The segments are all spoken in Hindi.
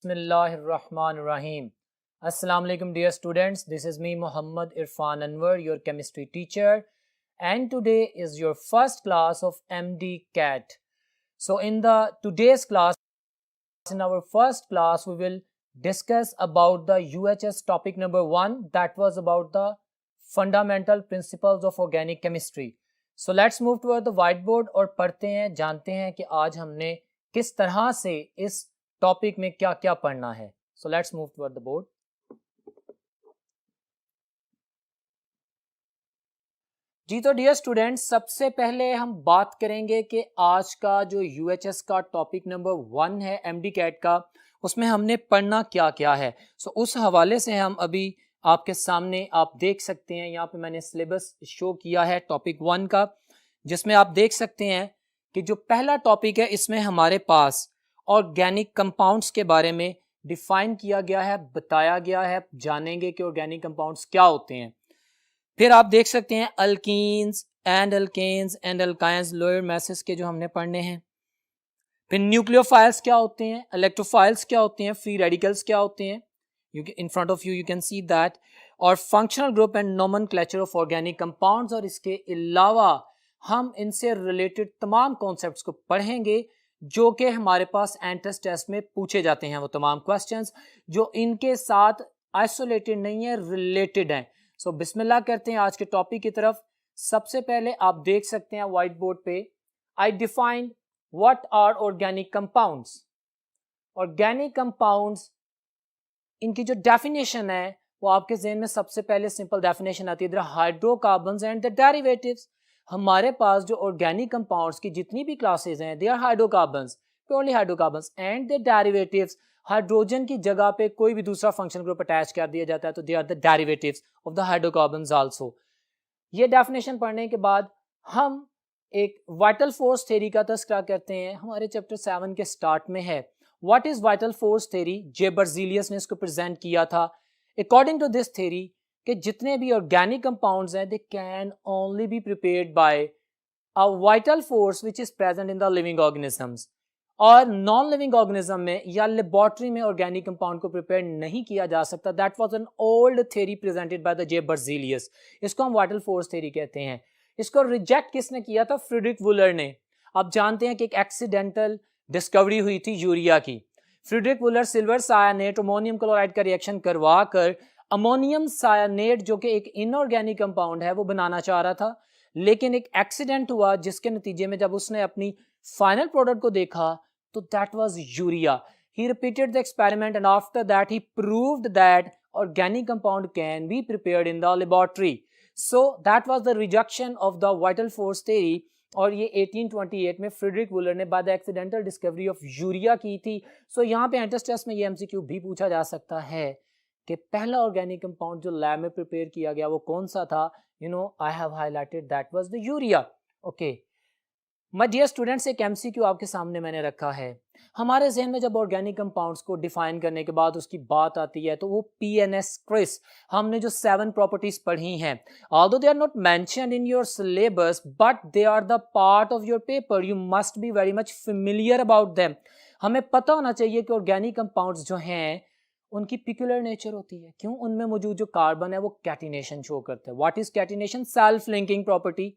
Bismillahirrahmanirrahim. Assalamu alaikum dear students. This is me Muhammad Irfan Anwar, your chemistry teacher, and today is your first class of MD CAT. So in the today's class, in our first class, we will discuss about the UHS topic number 1, that was about the fundamental principles of organic chemistry. So let's move toward the whiteboard और पढ़ते हैं, जानते हैं कि आज हमने किस तरह से इस टॉपिक में क्या क्या पढ़ना है. So let's move toward the board. जी तो डियर स्टूडेंट्स, सबसे पहले हम बात करेंगे कि आज का जो यूएचएस का टॉपिक नंबर 1 है एमडी कैट का, उसमें हमने पढ़ना क्या क्या है. सो उस हवाले से हम अभी आपके सामने आप देख सकते हैं, यहाँ पे मैंने सिलेबस शो किया है टॉपिक 1 का, जिसमें आप देख सकते हैं कि जो पहला टॉपिक है इसमें हमारे पास ऑर्गेनिक कंपाउंड्स के बारे में डिफाइन किया गया है, बताया गया है. जानेंगे कि ऑर्गेनिक कंपाउंड्स क्या होते हैं. फिर आप देख सकते हैं alkenes and alkanes and alkynes lower message के जो हमने पढ़ने हैं. फिर न्यूक्लियोफाइल्स क्या होते हैं, इलेक्ट्रोफाइल्स क्या होते हैं, फ्री रेडिकल्स क्या होते हैं. In front of you can see that. और functional group and nomenclature of organic compounds. और इसके अलावा हम इनसे रिलेटेड तमाम कॉन्सेप्ट्स को पढ़ेंगे जो कि हमारे पास एंट्रेंस टेस्ट में पूछे जाते हैं. वो तमाम क्वेश्चंस जो इनके साथ आइसोलेटेड नहीं है, रिलेटेड हैं. सो बिस्मिल्लाह करते हैं आज के टॉपिक की तरफ. सबसे पहले आप देख सकते हैं व्हाइट बोर्ड पे, I define what are organic compounds. Organic compounds, इनकी जो डेफिनेशन है वो आपके ज़हन में सबसे पहले सिंपल डेफिनेशन आती है, हाइड्रोकार्बन्स एंड द डेरिवेटिव्स. हमारे पास जो ऑर्गेनिक कंपाउंड्स की जितनी भी क्लासेस हैं, they are hydrocarbons, purely hydrocarbons, and the derivatives. Hydrogen की जगह पे कोई भी दूसरा फंक्शन ग्रुप अटैच कर दिया जाता है तो they are the derivatives of the hydrocarbons also. ये डेफिनेशन पढ़ने के बाद हम एक वाइटल फोर्स थ्योरी का तस्करा करते हैं. हमारे चैप्टर 7 के स्टार्ट में है. What is vital force theory? J Berzelius ने इसको प्रेजेंट किया था. अकॉर्डिंग टू दिस थ्योरी कि जितने भी ऑर्गेनिक कंपाउंड्स हैं, they can only be prepared by a vital force which is present in the living organisms. और नॉन लिविंग ऑर्गेनिज्म में या लेबोरेटरी में ऑर्गेनिक कंपाउंड को प्रिपेयर नहीं किया जा सकता. That was an old theory presented by the J Berzelius. इसको हम वाइटल फोर्स थ्योरी कहते हैं. इसको रिजेक्ट किसने किया था? फ्रेडरिक वुलर ने. आप जानते हैं कि एक एक्सीडेंटल डिस्कवरी हुई थी यूरिया की. Friedrich Wohler silver cyanate ammonium chloride का रिएक्शन करवा कर अमोनियम सायानेट जो कि एक इनऑर्गेनिक कंपाउंड है वो बनाना चाह रहा था, लेकिन एक एक्सीडेंट हुआ जिसके नतीजे में जब उसने अपनी फाइनल प्रोडक्ट को देखा तो that was urea. He repeated the experiment and after that he proved that organic compound can be prepared in the laboratory. So that was the rejection of the vital force theory. और ये 1828 में फ्रेडरिक वुलर ने by the accidental discovery of urea की थी. सो यहाँ पे एंट्रेंस टेस्ट में ये एमसीक्यू भी पूछा जा सकता है कि पहला ऑर्गेनिक कंपाउंड जो लैब में प्रिपेयर किया गया वो कौन सा था? I have highlighted that was the urea. Okay my dear students, एक एमसीक्यू आपके सामने मैंने रखा है. हमारे जहन में जब ऑर्गेनिक कंपाउंड्स को डिफाइन करने के बाद उसकी बात आती है तो वो पीएनएस क्रिस, हमने जो 7 प्रॉपर्टीज पढ़ी हैं, although they are not mentioned in your syllabus but they are the part of your paper. You must be very much familiar about them. हमें पता होना चाहिए कि ऑर्गेनिक कंपाउंड्स जो हैं उनकी पिक्यूलर नेचर होती है. क्यों? उनमें मौजूद जो कार्बन है वो कैटिनेशन शो करता है. What is catenation? Self linking property,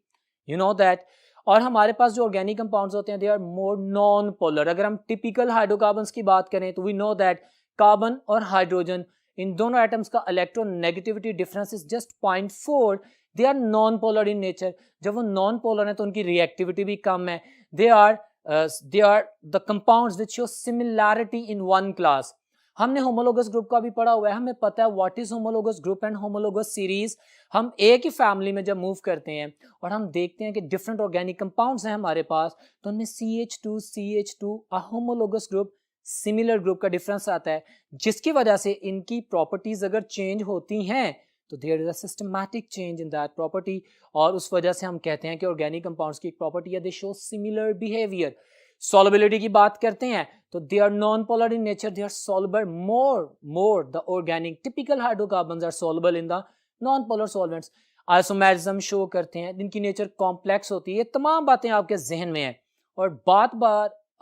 you know that. और हमारे पास जो ऑर्गेनिक कंपाउंड्स होते हैं they are more non polar. अगर हम टिपिकल हाइड्रोकार्बन्स की बात करें तो वी नो दैट कार्बन और हाइड्रोजन, इन दोनों एटम्स का electronegativity difference is just 0.4. They are non polar in nature. जब वो नॉन पोलर है तो उनकी रिएक्टिविटी भी कम है. They are the compounds which show similarity in one class. हमने होमोलोगस ग्रुप का भी पढ़ा हुआ है, हमें पता है what is homologous group and homologous series. हम एक ही फैमिली में जब मूव करते हैं और हम देखते हैं कि डिफरेंट ऑर्गेनिक कंपाउंड्स हैं हमारे पास, तो उनमें CH2 homologous group, similar group का डिफरेंस आता है, जिसकी वजह से इनकी प्रॉपर्टीज अगर चेंज होती हैं तो there is a systematic change in that property. और उस वजह से हम कहते हैं कि ऑर्गेनिक कंपाउंड्स की एक प्रॉपर्टी है, they show similar behaviour. Solubility की बात करते हैं तो they are non polar in nature, they are soluble more the organic typical hydrocarbons are soluble in the non polar solvents. Isomerism show करते हैं, जिनकी नेचर कॉम्प्लेक्स होती है. ये तमाम बातें आपके जहन में है. और बात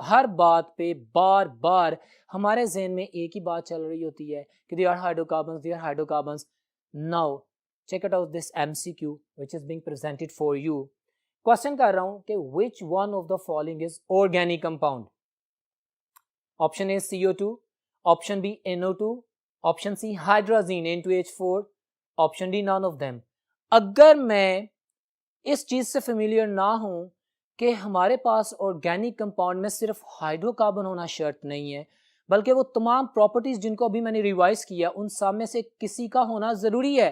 हर बात पे बार बार हमारे जहन में एक ही बात चल रही होती है कि they are hydrocarbons, they are hydrocarbons. Now check it out this MCQ which is being presented for you. Question कर रहा हूं कि which one of the following is organic compound. Option A CO2, option B NO2, option C hydrogen N2H4, option D none of them. अगर मैं इस चीज से फेमिलियर ना हूं कि हमारे पास ऑर्गेनिक कंपाउंड में सिर्फ हाइड्रोकार्बन होना शर्त नहीं है, बल्कि वो तमाम प्रॉपर्टीज जिनको अभी मैंने रिवाइज किया उन सब में से किसी का होना जरूरी है,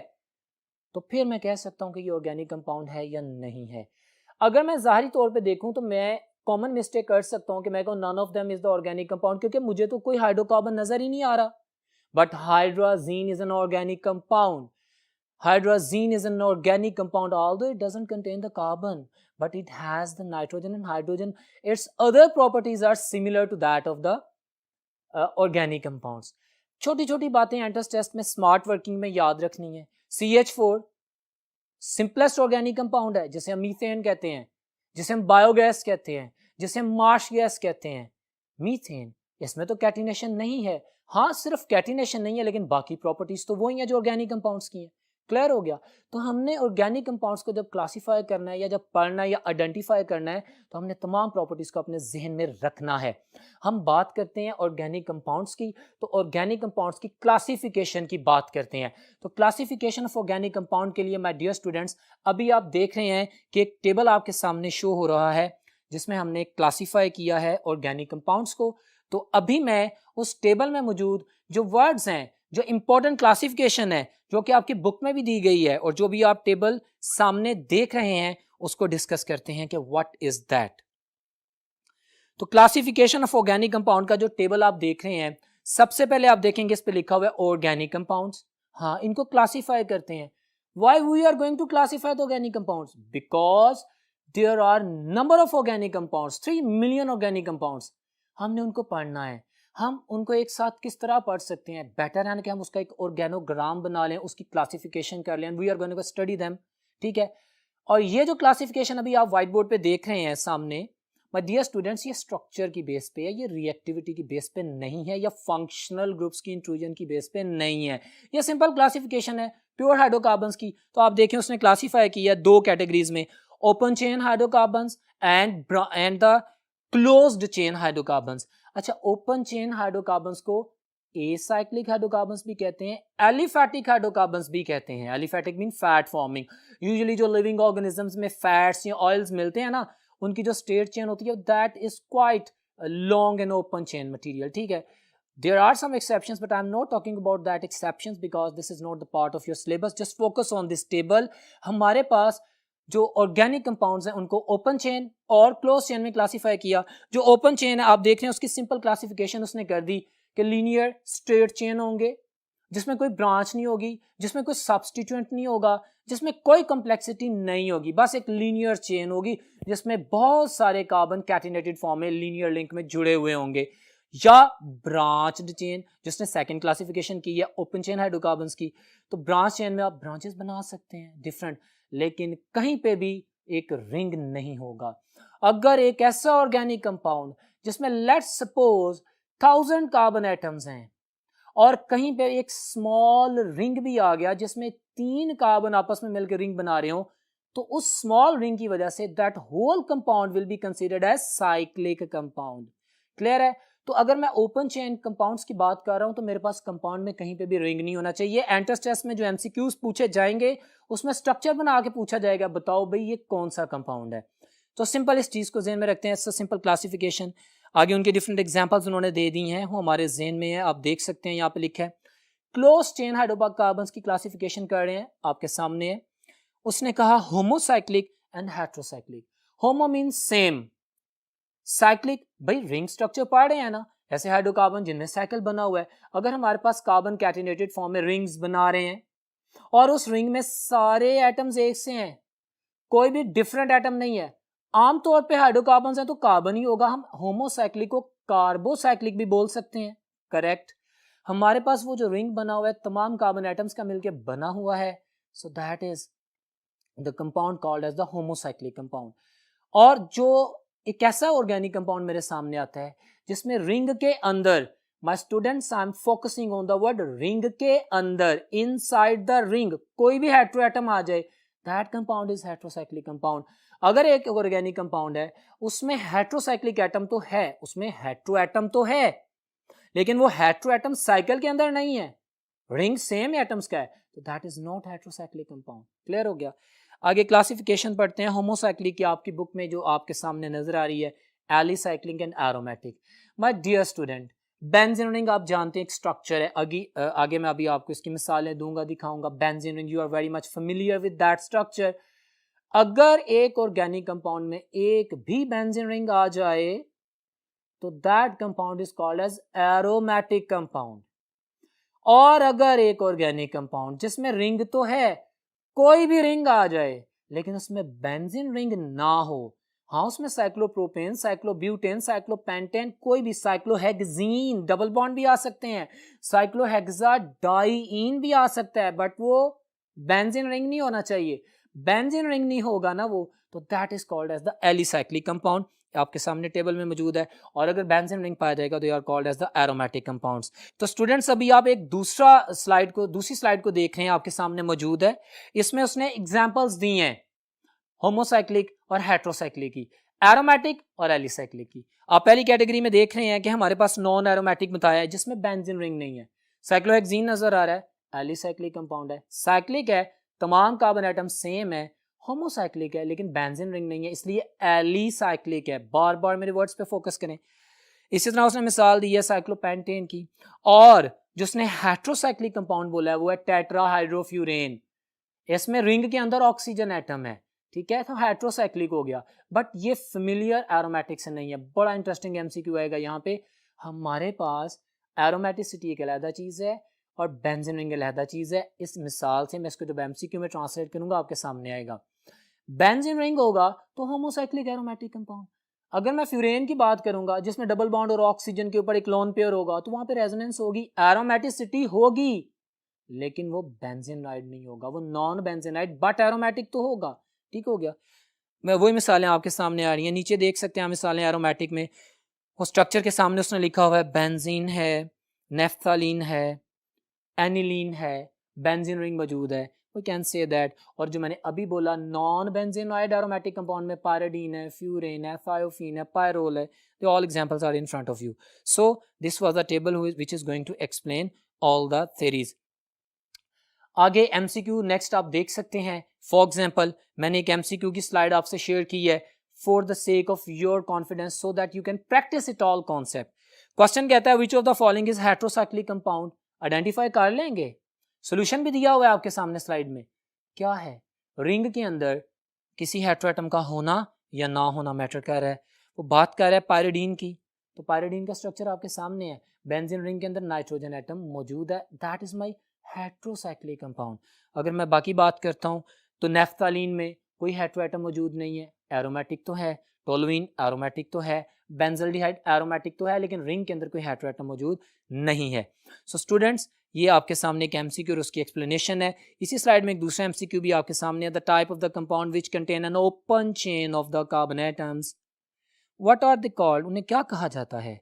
तो फिर मैं कह सकता हूं कि ये ऑर्गेनिक कंपाउंड है या नहीं है। अगर मैं ज़ाहिरी तौर पे देखूं तो मैं कॉमन मिस्टेक कर सकता हूं कि मैं कहूं none of them is the organic compound, क्योंकि मुझे तो कोई हाइड्रोकार्बन नजर ही नहीं आ रहा। But hydrazine is an organic compound. Hydrazine is an organic compound, although it doesn't contain the carbon, but it has the nitrogen and hydrogen. Its other properties are similar to that of the organic compounds. छोटी छोटी बातें एंट्रेंस टेस्ट में स्मार्ट वर्किंग में याद रखनी है। CH4 सिंपलेस्ट ऑर्गेनिक कंपाउंड है, जिसे हम मीथेन कहते हैं, जिसे हम बायोगैस कहते हैं, जिसे हम मार्श गैस कहते हैं। मीथेन, इसमें तो कैटिनेशन नहीं है। हाँ, सिर्फ कैटिनेशन नहीं है, लेकिन बाकी प्रॉपर्टीज तो वही है जो ऑर्गेनिक कंपाउंड्स की हैं। क्लियर हो गया? तो हमने ऑर्गेनिक कंपाउंड्स को जब क्लासीफाई करना है या जब पढ़ना है या आइडेंटिफाई करना है, तो हमने तमाम प्रॉपर्टीज को अपने जहन में रखना है। हम बात करते हैं ऑर्गेनिक कंपाउंड्स की, तो ऑर्गेनिक कंपाउंड्स की क्लासिफिकेशन की बात करते हैं। तो क्लासिफिकेशन ऑफ ऑर्गेनिक कंपाउंड के लिए माय डियर स्टूडेंट्स, अभी आप देख रहे हैं कि एक टेबल आपके सामने शो हो रहा है जिसमें हमने क्लासीफाई किया है ऑर्गेनिक कंपाउंड्स को। तो अभी मैं उस टेबल में मौजूद जो वर्ड्स हैं, जो इंपॉर्टेंट क्लासिफिकेशन है, जो कि आपकी बुक में भी दी गई है और जो भी आप टेबल सामने देख रहे हैं, उसको डिस्कस करते हैं कि व्हाट इज दैट। तो क्लासिफिकेशन ऑफ ऑर्गेनिक कंपाउंड का जो टेबल आप देख रहे हैं, सबसे पहले आप देखेंगे इस पे लिखा हुआ है ऑर्गेनिक कंपाउंड्स। हाँ, इनको क्लासिफाई करते हैं। Why we are going to classify the organic compounds? Because there are number of organic compounds, 3 million organic compounds. हमने उनको पढ़ना है। हम उनको एक साथ किस तरह पढ़ सकते हैं? बेटर है कि हम उसका एक ऑर्गेनोग्राम बना लें, उसकी क्लासिफिकेशन कर लें। We are going to study them. ठीक है, और ये जो क्लासिफिकेशन अभी आप व्हाइट बोर्ड पे देख रहे हैं सामने, माय डियर स्टूडेंट्स, ये स्ट्रक्चर की बेस पे है, ये रिएक्टिविटी की बेस पे नहीं है, या फंक्शनल ग्रुप्स की इंट्रूजन की बेस पे नहीं है। ये सिंपल क्लासिफिकेशन है प्योर हाइड्रोकार्बन्स की। तो आप देखें उसने क्लासीफाई किया दो कैटेगरीज में, open chain hydrocarbons and the closed chain hydrocarbons. अच्छा, ओपन चेन हाइड्रोकार्बन्स को एसाइक्लिक हाइड्रोकार्बन्स भी कहते हैं, एलिफैटिक हाइड्रोकार्बन्स भी कहते हैं। Aliphatic mean fat forming. Usually जो लिविंग ऑर्गेनिजम्स में फैट्स या ऑयल्स मिलते हैं ना, उनकी जो स्टेट चेन होती है that is quite long and open chain material. ठीक है, there are some exceptions but I'm not talking about that exceptions because this is not the part of your syllabus. Just focus on this table. हमारे पास जो ऑर्गेनिक कंपाउंड्स हैं उनको ओपन चेन और क्लोज चेन में क्लासीफाई किया। जो ओपन चेन है आप देख रहे हैं, उसकी सिंपल क्लासिफिकेशन उसने कर दी कि लीनियर स्ट्रेट चेन होंगे जिसमें कोई ब्रांच नहीं होगी, जिसमें कोई सब्सटीट्यूएंट नहीं होगा, जिसमें कोई कॉम्प्लेक्सिटी नहीं होगी, बस एक लीनियर चेन होगी जिसमें बहुत सारे कार्बन कैटिनेटेड फॉर्म में लीनियर लिंक में जुड़े हुए होंगे। या ब्रांच्ड चेन जिसने सेकंड क्लासिफिकेशन की है ओपन चेन हाइड्रोकार्बन्स की, तो ब्रांच चेन में आप ब्रांचेस बना सकते हैं डिफरेंट, लेकिन कहीं पे भी एक रिंग नहीं होगा। अगर एक ऐसा ऑर्गेनिक कंपाउंड जिसमें लेट्स सपोज 1000 कार्बन एटम्स हैं और कहीं पे एक स्मॉल रिंग भी आ गया जिसमें 3 कार्बन आपस में मिलकर रिंग बना रहे हो, तो उस स्मॉल रिंग की वजह से that whole compound will be considered as cyclic compound. Clear है? तो अगर मैं ओपन चेन कंपाउंड्स की बात कर रहा हूं तो मेरे पास कंपाउंड में कहीं पे भी रिंग नहीं होना चाहिए। एंट्रेंस टेस्ट में जो एमसीक्यूज पूछे जाएंगे उसमें स्ट्रक्चर बना के पूछा जाएगा, बताओ भाई ये कौन सा कंपाउंड है। तो सिंपल इस चीज को ज़हन में रखते हैं, सिंपल क्लासिफिकेशन। आगे उनके डिफरेंट एग्जांपल्स उन्होंने दे दी हैं, वो हमारे ज़हन में है, आप देख सकते हैं यहाँ पे लिखा है। क्लोज चेन हाइड्रोकार्बन्स की क्लासिफिकेशन कर रहे हैं, आपके सामने है। उसने कहा homocyclic and heterocyclic. Homo means same, cyclic भाई रिंग स्ट्रक्चर पढ़ रहे हैं ना, ऐसे हाइड्रोकार्बन जिनमें साइकिल बना हुआ है। अगर हमारे पास कार्बन कैटिनेटेड फॉर्म में रिंग्स बना रहे हैं और उस रिंग में सारे एटम्स एक से हैं, कोई भी डिफरेंट एटम नहीं है, आमतौर पे हाइड्रोकार्बन्स हैं तो कार्बन ही होगा। हम होमोसाइक्लिक को कार्बोसाइक्लिक भी बोल सकते हैं, करेक्ट। हमारे पास वो जो रिंग बना हुआ है तमाम कार्बन एटम्स का मिलकर बना हुआ है, so that is the compound called as the homocyclic compound. और जो एक ऐसा ऑर्गेनिक कंपाउंड मेरे सामने आता है जिसमें रिंग के अंदर, my students I am focusing on the word ring के अंदर, इनसाइड द रिंग कोई भी हेटेरोएटम आ जाए, that compound is heterocyclic compound. अगर एक ऑर्गेनिक कंपाउंड है उसमें हेटेरोसाइक्लिक एटम तो है, उसमें हेटेरोएटम तो है, लेकिन वो हेटेरोएटम साइकिल के अंदर नहीं है, रिंग सेम एटम्स का है, तो that is not heterocyclic compound. Clear हो गया। आगे क्लासिफिकेशन पढ़ते हैं होमोसाइक्लिक की, आपकी बुक में जो आपके सामने नजर आ रही है, alicyclic and aromatic. My dear student, benzene ring आप जानते हैं एक स्ट्रक्चर है, आगे मैं अभी आपको इसकी मिसालें दूंगा, दिखाऊंगा। Benzene ring, you are very much familiar with that structure. अगर एक ऑर्गेनिक कंपाउंड में एक भी बेंजीन रिंग आ जाए तो that compound is called as aromatic compound. और अगर एक ऑर्गेनिक कंपाउंड जिसमें रिंग तो है, कोई भी रिंग आ जाए लेकिन उसमें बेंजीन रिंग ना हो, हाँ उसमें साइक्लोप्रोपेन, साइक्लोब्यूटेन, साइक्लोपेंटेन, कोई भी, साइक्लोहेक्सीन डबल बॉन्ड भी आ सकते हैं, साइक्लोहेक्साडाईन भी आ सकता है, बट वो बेंजीन रिंग नहीं होना चाहिए। बेंजीन रिंग नहीं होगा ना वो, तो that is called as the alicyclic compound, आपके सामने टेबल में मौजूद है। और अगर बेंजीन रिंग पाया जाएगा तो they are called as the aromatic compounds. तो स्टूडेंट्स अभी आप एक दूसरी स्लाइड को देख रहे हैं, आपके सामने मौजूद है, इसमें उसने एग्जांपल्स दी हैं होमोसाइक्लिक और हेटेरोसाइक्लिक की, एरोमेटिक और एलिसाइक्लिक की। आप पहली कैटेगरी में देख रहे हैं कि हमारे पास नॉन एरोमेटिक बताया है जिसमें बेंजीन रिंग नहीं है, साइक्लोहेक्सीन नजर आ रहा है, एलिसाइक्लिक कंपाउंड है। साइक्लिक है, तमाम कार्बन एटम सेम है। होमोसाइक्लिक है लेकिन बेंजीन रिंग नहीं है, इसलिए एलिसाइक्लिक है। बार बार मेरे वर्ड्स पे फोकस करें। इसी तरह उसने मिसाल दी है साइक्लोपेंटेन की, और जिसने हेटेरोसाइक्लिक कंपाउंड बोला है वो है टेट्राहाइड्रोफ्यूरेन, इसमें रिंग के अंदर ऑक्सीजन एटम है, ठीक है, तो हेटेरोसाइक्लिक हो गया, बट ये फेमिलियर एरोमेटिक से नहीं है। बड़ा इंटरेस्टिंग एमसीक्यू आएगा यहाँ पे। हमारे पास एरोमेटिसिटी एक अलहदा चीज है और बेंजीन रिंग अलहदा चीज है। इस मिसाल से मैं इसको जब एमसीक्यू में ट्रांसलेट करूंगा आपके सामने आएगा। बेंजीन रिंग होगा तो होमोसाइक्लिक एरोमेटिक कंपाउंड। अगर मैं फ्यूरेन की बात करूंगा जिसमें डबल बॉन्ड और ऑक्सीजन के ऊपर एक लोन पेयर होगा, तो वहां पे रेजोनेंस होगी, एरोमेटिसिटी होगी, लेकिन वो बेंजीनाइड नहीं होगा, वो नॉन बेंजीनाइड बट एरोमेटिक तो होगा। ठीक हो गया। मैं वही मिसालें आपके सामने आ रही हैं, नीचे देख सकते हैं मिसालें एरोमेटिक में। वो स्ट्रक्चर के सामने उसने लिखा हुआ है बेंजीन है, नेफ्थालीन है, एनिलीन है, बेंजीन रिंग मौजूद है, वी कैन से दैट। और जो मैंने अभी बोला नॉन बेंजीनॉइड एरोमेटिक कंपाउंड में पायरिडीन है, फ्यूरेन है, थायोफीन है, पायरोल है, they all examples are in front of you. So this was the table which is going to explain all the theories. आगे एमसीक्यू नेक्स्ट आप देख सकते हैं। फॉर एग्जांपल मैंने एक एमसीक्यू की स्लाइड आपसे शेयर की है for the sake of your confidence so that you can practice it all concept. Question कहता है विच of the following is heterocyclic compound, identify कर लेंगे। सोल्यूशन भी दिया हुआ है आपके सामने स्लाइड में। क्या है, रिंग के अंदर किसी हेटेरोएटम का होना या ना होना मैटर कर रहा है। वो बात कर रहा है पायरिडीन की, तो पायरिडीन का स्ट्रक्चर आपके सामने है, बेंजीन रिंग के अंदर नाइट्रोजन एटम मौजूद है, that is my heterocyclic compound. अगर मैं बाकी बात करता हूं तो नेफ्थालीन में कोई हेटेरोएटम मौजूद नहीं है, एरोमेटिक तो है, टोलुइन एरोमेटिक तो है, बेंजल्डिहाइड एरोमेटिक तो है, लेकिन रिंग के अंदर कोई हेटेरोएटम मौजूद नहीं है। सो स्टूडेंट्स ये आपके सामने एक एमसीक्यू और उसकी एक्सप्लेनेशन है। इसी स्लाइड में एक दूसरा एमसीक्यू भी आपके सामने है। The type of the compound which contain an open chain of the carbon atoms, what are they called, उन्हें क्या कहा जाता है।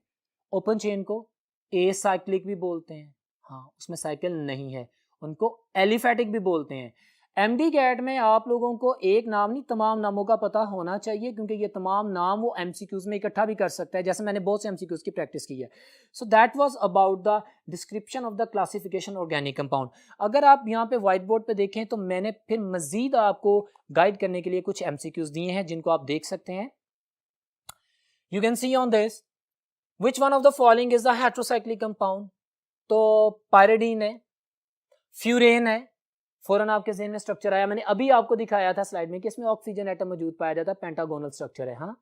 ओपन चेन को एसाइक्लिक भी बोलते हैं, हाँ उसमें साइकिल नहीं है, उनको एलिफैटिक भी बोलते हैं। एमडी कैट में आप लोगों को एक नाम नहीं तमाम नामों का पता होना चाहिए, क्योंकि ये तमाम नाम वो एमसीक्यूज में इकट्ठा भी कर सकता है, जैसे मैंने बहुत से एमसीक्यूज की प्रैक्टिस की है। So that was about the description of the classification organic compound. अगर आप यहाँ पे व्हाइट बोर्ड पे देखें तो मैंने फिर मजीद आपको गाइड करने के लिए कुछ एमसीक्यूज दिए हैं जिनको आप देख सकते हैं। You can C on this which one of the following is the heterocyclic compound. तो पायरिडीन है, फ्यूरेन है, फौरन आपके ज़हन में स्ट्रक्चर आया, मैंने अभी आपको दिखाया था स्लाइड में कि इसमें ऑक्सीजन एटम मौजूद पाया जाता है, पेंटागोनल स्ट्रक्चर है, हाँ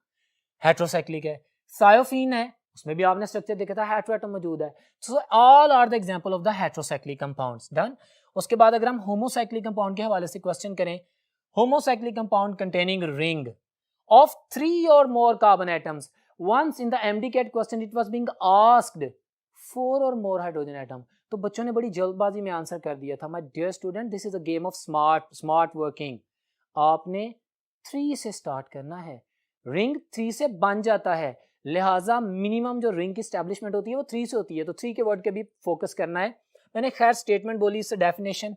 हेटेरोसाइक्लिक है। थायोफीन है, उसमें भी आपने स्ट्रक्चर देखा था, हेटेरो एटम मौजूद है। So all are the example of the heterocyclic compounds. Done. उसके बाद अगर हम होमोसाइक्लिक कंपाउंड के हवाले से क्वेश्चन करें, homocyclic compound containing ring of 3 or more carbon atoms. Once in the MDCAT question it was being asked 4 or more hydrogen atom. तो बच्चों ने बड़ी जल्दबाजी में आंसर कर दिया था। My dear student, this is a game of smart working. आपने 3 से स्टार्ट करना है। रिंग 3 से बन जाता है, लिहाजा मिनिमम जो रिंग की स्टैब्लिशमेंट होती है वो 3 से होती है, तो 3 के वर्ड के भी फोकस करना है। मैंने खैर स्टेटमेंट बोली, इससे डेफिनेशन।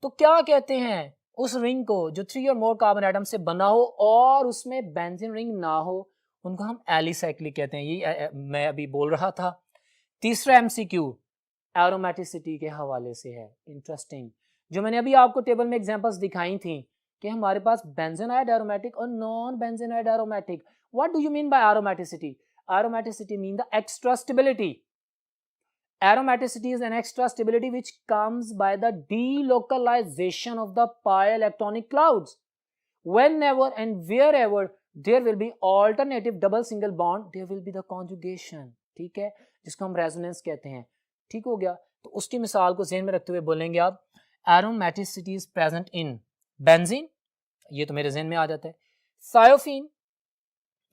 तो क्या कहते हैं उस रिंग को जो 3 और मोर कार्बन एटम से बना हो और उसमें बेंजीन रिंग ना हो, उनको हम एलिसाइक्लिक कहते हैं। ये मैं अभी बोल रहा था। तीसरा एमसीक्यू एरोमेटिसिटी के हवाले से है, इंटरेस्टिंग। जो मैंने अभी आपको टेबल में एग्जांपल्स दिखाई थी कि हमारे पास बेंजेनाइड एरोमेटिक और non benzenoid aromatic. What do you mean by aromaticity? Aromaticity mean the extra stability. Aromaticity is an extra stability which comes by the delocalization of the pi electronic clouds. Whenever and wherever there will be alternative double single bond, there will be the conjugation. ठीक है, जिसको हम रेजोनेंस कहते हैं। ठीक हो गया, तो उसकी मिसाल को ज़हन में रखते हुए बोलेंगे आप, aromaticity is present in benzene, ये तो मेरे जहन में आ जाता है, सायोफीन,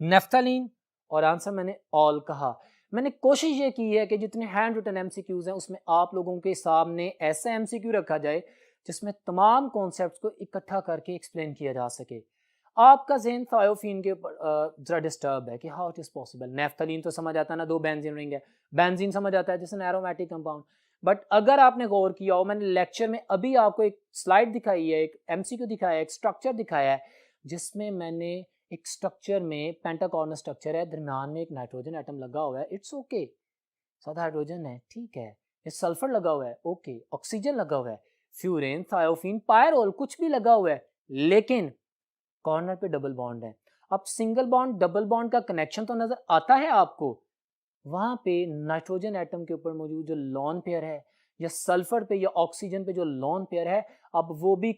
नेफ्थलीन, और आंसर मैंने ऑल कहा। मैंने कोशिश ये की है कि जितने हैंड रिटन एमसीक्यूज हैं उसमें आप लोगों के सामने ऐसा एमसीक्यू रखा जाए जिसमें तमाम कॉन्सेप्ट्स को इकट्ठा करके एक्सप्लेन किया जा सके। आपका जहन थायोफीन के ऊपर जरा डिस्टर्ब है कि how it is possible. Naphthalene तो समझ आता है ना, 2 बेंजीन रिंग है, बेंजीन समझ आता है जैसे एरोमेटिक कंपाउंड। बट अगर आपने गौर किया हो, मैंने लेक्चर में अभी आपको एक स्लाइड दिखाई है, एक एमसीक्यू दिखाया है, एक स्ट्रक्चर दिखाया है, जिसमें मैंने एक स्ट्रक्चर में पेंटाकॉर्नर स्ट्रक्चर है, दरम्यान में एक नाइट्रोजन एटम लगा हुआ है, इट्स ओके, साथ हाइड्रोजन है, ठीक है, ये सल्फर लगा हुआ है, ओके, ऑक्सीजन लगा हुआ है, फ्यूरेन, थायोफीन, पायरोल, कुछ भी लगा हुआ है, लेकिन कॉर्नर पे डबल बॉन्ड है। अब सिंगल बॉन्ड डबल बॉन्ड का कनेक्शन तो नजर आता है आपको, वहां पे नाइट्रोजन एटम के ऊपर मौजूद जो लोन पेयर है, या सल्फर पे या ऑक्सीजन पे जो लोन पेयर है, अब वो भी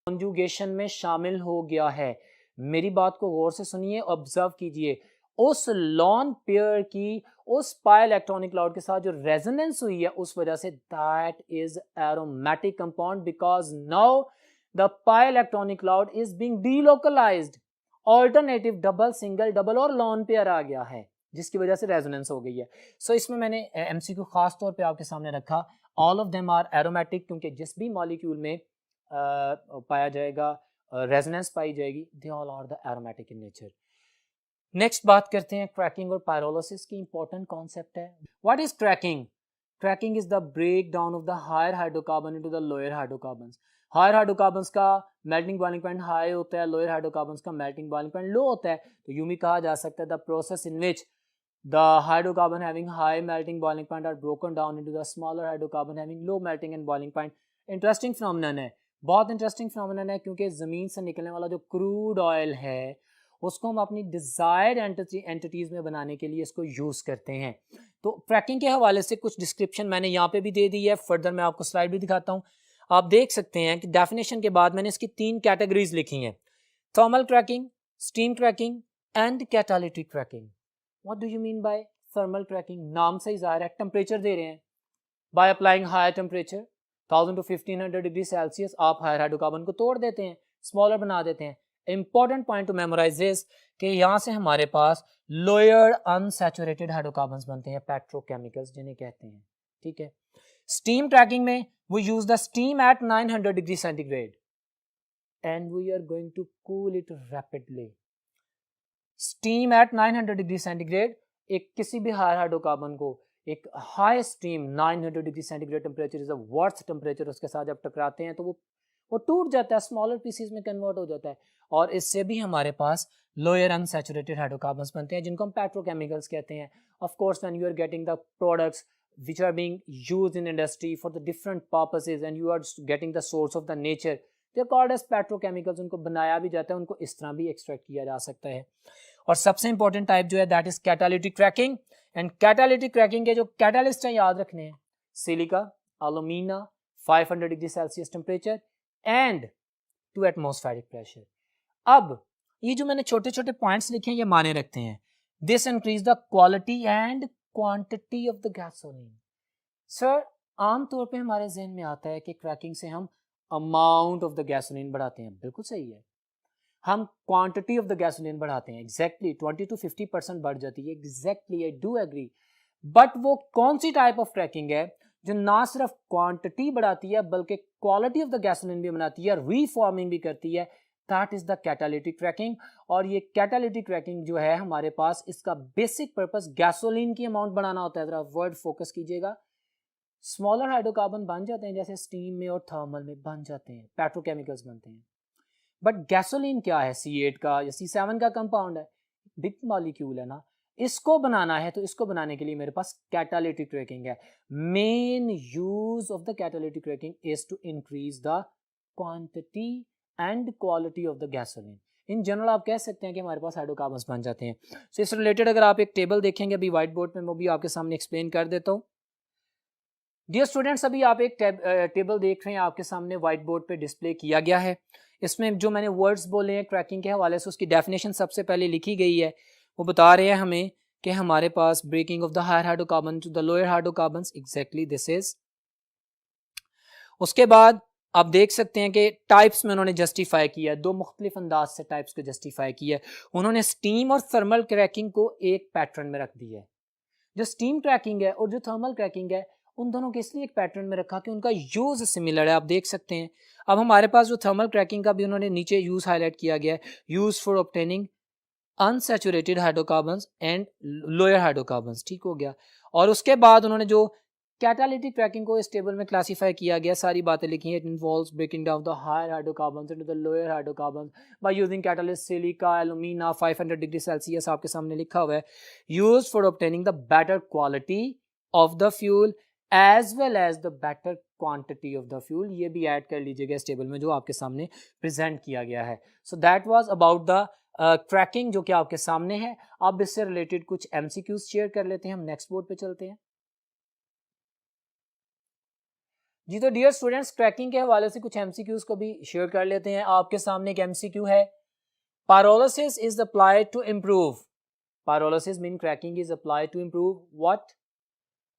कॉन्जुगेशन में शामिल हो गया है। मेरी बात को गौर से सुनिए, ऑब्जर्व कीजिए, उस लोन पेयर की उस पाई इलेक्ट्रॉनिक क्लाउड के साथ जो रेजोनेंस हुई है, उस वजह से that is aromatic compound, because now the pi electronic cloud is being delocalised, alternative double, single, double और लोन पेयर आ गया है, जिसकी वजह से रेजोनेंस हो गई है। सो इसमें मैंने एमसीक्यू खास तौर पे आपके सामने रखा, all of them are aromatic, क्योंकि जिस भी मॉलिक्यूल में पाया जाएगा, रेजोनेंस पाई जाएगी, they all are the aromatic in nature. Next बात करते हैं क्रैकिंग और पायरोलिसिस की, इंपॉर्टेंट कॉन्सेप्ट है। What is cracking? Cracking is the break down of the higher hydrocarbon into the lower hydrocarbons. Higher hydrocarbons का मेल्टिंग बॉइलिंग पॉइंट हाई होता है, लोअर हाइड्रोकार्बन्स का मेल्टिंग बॉइलिंग पॉइंट लो होता है, तो यूं भी कहा जा सकता है the process in which the hydrocarbon having high melting boiling point are broken down into the smaller hydrocarbon having low melting and boiling point। Interesting phenomenon है, बहुत इंटरेस्टिंग फिनोमिनन है, क्योंकि ज़मीन से निकलने वाला जो क्रूड ऑयल है उसको हम अपनी डिज़ायर्ड एंटिटीज़ में बनाने के लिए इसको यूज़ करते हैं। तो क्रैकिंग के हवाले से कुछ डिस्क्रिप्शन मैंने यहाँ पे भी दे दी है, फर्दर मैं आपको स्लाइड भी दिखाता हूँ। आप देख सकते हैं कि डेफिनेशन के बाद मैंने इसकी 3 कैटेगरीज लिखी हैं, thermal cracking, steam cracking and catalytic cracking. What do you mean by thermal cracking? नाम से ही जाहिर है, टेम्परेचर दे रहे हैं, by applying higher temperature 1000 to 1500 degree Celsius आप हायर हाइड्रोकार्बन को तोड़ देते हैं, स्मॉलर बना देते हैं। Important point to memorise this कि यहाँ से हमारे पास लोअर अनसैचुरेटेड हाइड्रोकार्बन्स बनते हैं, पेट्रोकेमिकल्स जिन्हें कहते हैं, ठीक है। स्टीम क्रैकिंग में we use the steam at 900 degree centigrade and we are going to cool it rapidly। Steam eight 900 degree centigrade, एक किसी भी हायर हाइड्रोकार्बन को एक high steam 900 degree centigrade temperature is a worst temperature, उसके साथ जब टकराते हैं तो वो टूट जाता है, स्मॉलर पीसीज में कन्वर्ट हो जाता है, और इससे भी हमारे पास लोअर अनसैचुरेटेड हाइड्रोकार्बन्स बनते हैं जिनको हम पेट्रोकेमिकल्स कहते हैं। Of course when you are getting the products which are being used in industry for the different purposes and you are getting the source of the nature, they are called as petrochemicals। उनको बनाया भी जाता है, उनको इस तरह भी एक्सट्रैक्ट किया जा सकता है। और सबसे इंपॉर्टेंट टाइप जो है that is catalytic cracking. And catalytic cracking के जो कैटालिस्ट हैं याद रखने हैं, silica, alumina, 500 degree Celsius temperature and 2 atmospheric pressure. अब ये जो मैंने छोटे छोटे पॉइंट्स लिखे हैं ये माने रखते हैं, this increase the quality and quantity of the gasoline. Sir आमतौर पे हमारे जहन में आता है कि क्रैकिंग से हम अमाउंट ऑफ द गैसोलीन बढ़ाते हैं, बिल्कुल सही है, हम क्वांटिटी ऑफ द गैसोलीन बढ़ाते हैं, एग्जैक्टली 20 to 50% बढ़ जाती है, exactly I do agree. But वो कौन सी टाइप ऑफ क्रैकिंग है जो ना सिर्फ क्वांटिटी बढ़ाती है बल्कि क्वालिटी ऑफ द गैसोलीन भी बनाती है, रीफॉर्मिंग भी करती है, that is the catalytic cracking. और ये कैटालिटिक क्रैकिंग जो है हमारे पास, इसका बेसिक पर्पस गैसोलीन की अमाउंट बढ़ाना होता है। जरा वर्ड फोकस कीजिएगा। स्मॉलर हाइड्रोकार्बन बन जाते हैं जैसे स्टीम में और थर्मल में बन जाते हैं, पेट्रोकेमिकल्स बनते हैं। बट गैसोलीन क्या है? C8 का या C7 का कंपाउंड है, बिग मॉलिक्यूल है ना। इसको बनाना है तो इसको बनाने के लिए मेरे पास कैटालिटिक क्रैकिंग है। Main use of the catalytic cracking is to increase the quantity and quality of the gasoline. In general आप कह सकते हैं कि हमारे पास हाइड्रोकार्बन्स बन जाते हैं। सो इससे रिलेटेड अगर आप एक टेबल देखेंगे अभी व्हाइट बोर्ड पे, मैं भी आपके सामने एक्सप्लेन कर देता हूँ। डियर स्टूडेंट्स, अभी आप एक टेबल देख रहे हैं, आपके सामने व्हाइट बोर्ड पे डिस्प्ले किया गया है। इसमें जो मैंने वर्ड्स बोले हैं क्रैकिंग के हवाले से, उसकी डेफिनेशन सबसे पहले लिखी गई है। वो बता रहे हैं हमें कि हमारे पास breaking off the higher hydrocarbon to the lower hydrocarbons, exactly this is. उसके बाद आप देख सकते हैं कि टाइप्स में उन्होंने जस्टिफाई किया है, दो मुख्तलिफ अंदाज से टाइप्स को जस्टिफाई किया है। उन्होंने स्टीम और थर्मल क्रैकिंग को एक पैटर्न में रख दिया है। जो स्टीम क्रैकिंग है और जो थर्मल क्रैकिंग है, उन दोनों को इसलिए एक पैटर्न में रखा कि उनका यूज सिमिलर है। आप देख सकते हैं। अब हमारे पास जो थर्मल क्रैकिंग का भी उन्होंने नीचे यूज हाईलाइट किया गया है, use for obtaining unsaturated hydrocarbons and lower hydrocarbons, ठीक हो गया। और उसके बाद उन्होंने जो कैटालिटिक क्रैकिंग को इस टेबल में क्लासिफाई किया गया, सारी बातें लिखी हैं। It involves breaking down the higher hydrocarbons into the lower hydrocarbons by using catalyst silica alumina 500 degree Celsius, आपके सामने लिखा हुआ है। Use for obtaining the better quality of the fuel as well as the better quantity of the fuel. ये भी ऐड कर लीजिएगा इस टेबल में जो आपके सामने प्रेजेंट किया गया है। So that was about the cracking जो कि आपके सामने है। अब इससे रिलेटेड कुछ एमसीक्यूज शेयर कर लेते हैं। हम नेक्स्ट बोर्ड पे चलते हैं जी। तो डियर स्टूडेंट्स, क्रैकिंग के हवाले से कुछ एमसीक्यूज को भी शेयर कर लेते हैं। आपके सामने एक एमसीक्यू है, pyrolysis is applied to improve, pyrolysis mean cracking is applied to improve what?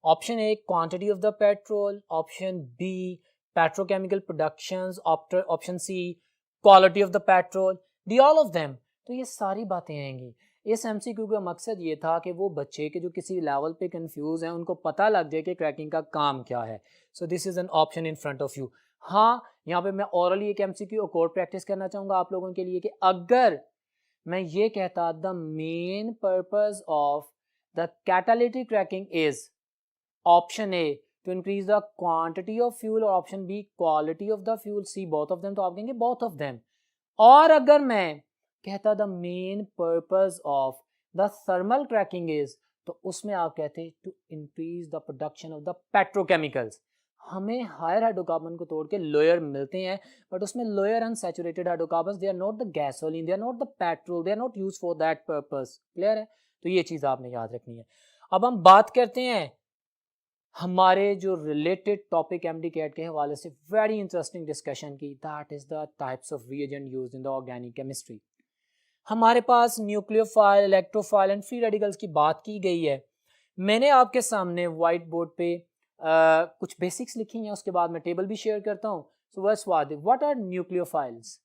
Option A, quantity of the petrol. Option B, petrochemical productions. Option C, quality of the petrol. D, all of them. तो ये सारी बातें आएंगी। इस एमसीक्यू का मकसद ये था कि वो बच्चे के जो किसी लेवल पे कंफ्यूज हैं, उनको पता लग जाए कि क्रैकिंग का काम क्या है। So this is an option in front of you. हाँ, यहाँ पे मैं ओरली एक एमसीक्यू और प्रैक्टिस करना चाहूँगा आप लोगों के लिए कि अगर मैं ये कहता the main purpose of the catalytic cracking is option A to increase the quantity of fuel और option B quality of the fuel, C both of them, तो आप कहेंगे बोथ ऑफ देम। और अगर मैं कहता the main purpose of the thermal cracking is, तो उसमें आप कहते to increase the production of the petrochemicals. हमें हायर हाइड्रोकार्बन को तोड़ के लोअर मिलते हैं, बट उसमें lower unsaturated hydrocarbon, they are not the gasoline, they are not the petrol, they are not use for that purpose. Clear है? तो ये चीज आपने याद रखनी है। अब हम बात करते हैं हमारे जो रिलेटेड टॉपिक एमडी कैट के हवाले से वेरी इंटरेस्टिंग डिस्कशन की, that is the types of reagent used in the organic chemistry. हमारे पास nucleophile, electrophile and free radicals की बात की गई है। मैंने आपके सामने व्हाइट बोर्ड पे कुछ बेसिक्स लिखी हैं, उसके बाद मैं टेबल भी शेयर करता हूँ। So what are nucleophiles?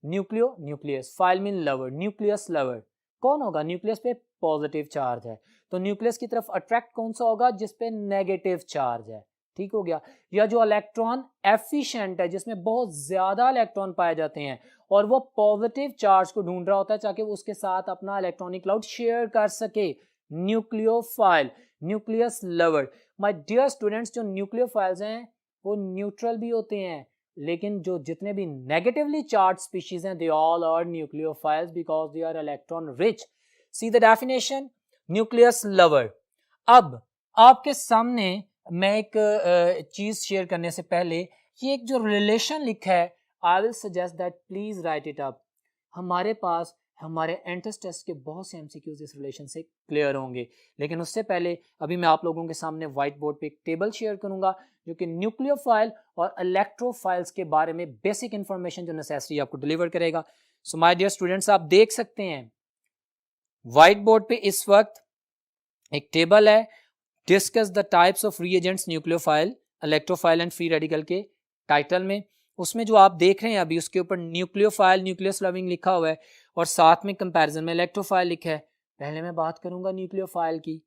Nucleus, phile mean lover, nucleus lover. कौन होगा? न्यूक्लियस पे पॉजिटिव चार्ज है, तो न्यूक्लियस की तरफ अट्रैक्ट कौन सा होगा? जिस पे नेगेटिव चार्ज है, ठीक हो गया। या जो इलेक्ट्रॉन एफिशिएंट है, जिसमें बहुत ज्यादा इलेक्ट्रॉन पाए जाते हैं और वो पॉजिटिव चार्ज को ढूंढ रहा होता है ताकि वो उसके साथ अपना इलेक्ट्रॉनिक क्लाउड शेयर कर सके, nucleophile, nucleus lover. My dear students, जो न्यूक्लियोफाइल्स हैं वो न्यूट्रल भी होते हैं, लेकिन जो जितने भी नेगेटिवली चार्ज स्पीशीज हैं, they all are nucleophiles because they are electron rich. See the definition, nucleus lover. अब आपके सामने मैं एक चीज शेयर करने से पहले ये एक जो रिलेशन लिखा है, I will suggest that please right it up. हमारे पास हमारे एंट्रेंस टेस्ट के बहुत से एमसीक्यूज इस रिलेशन से क्लियर होंगे, लेकिन उससे पहले अभी मैं आप लोगों के सामने व्हाइट बोर्ड पे एक टेबल शेयर करूंगा जो कि न्यूक्लियोफाइल और इलेक्ट्रोफाइल्स के बारे में बेसिक इंफॉर्मेशन जो नेसेसरी आपको डिलीवर करेगा। सो माय डियर स्टूडेंट्स, आप देख सकते हैं व्हाइट बोर्ड पे इस वक्त एक टेबल है, discuss the types of reagents nucleophile, electrophile and free radical के टाइटल में। उसमें जो आप देख रहे हैं अभी, उसके ऊपर न्यूक्लियोफाइल, न्यूक्लियस लविंग लिखा हुआ है और साथ में कंपैरिजन में इलेक्ट्रोफाइल लिखा है। पहले मैं बात करूंगा न्यूक्लियोफाइल की।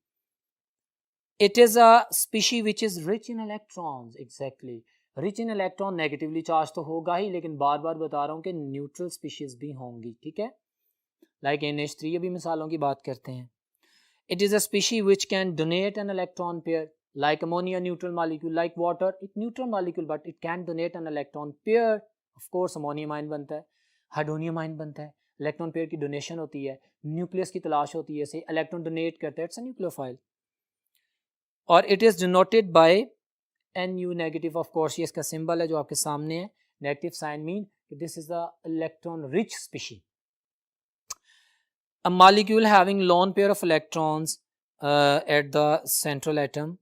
It is a species which is rich in electrons, exactly rich in electron negatively charge तो होगा ही, लेकिन बार बार बता रहा हूँ कि न्यूट्रल स्पीशीज भी होंगी, ठीक है। लाइक NH3, अभी मिसालों की बात करते हैं। It is a species which can donate N electron pair, like ammonia neutral molecule, like water it neutral molecule but it can donate an electron pair, of course ammonium ion बनता है, हाइड्रोनियम आयन बनता है, इलेक्ट्रॉन पेयर की डोनेशन होती है, न्यूक्लियस की तलाश होती है, से इलेक्ट्रॉन डोनेट करता है, इट्स अ न्यूक्लियोफाइल। और it is denoted by Nu negative, of course ये इसका सिंबल है जो आपके सामने है, negative sign mean this is the electron rich species. A molecule having lone pair of electrons at the central atom,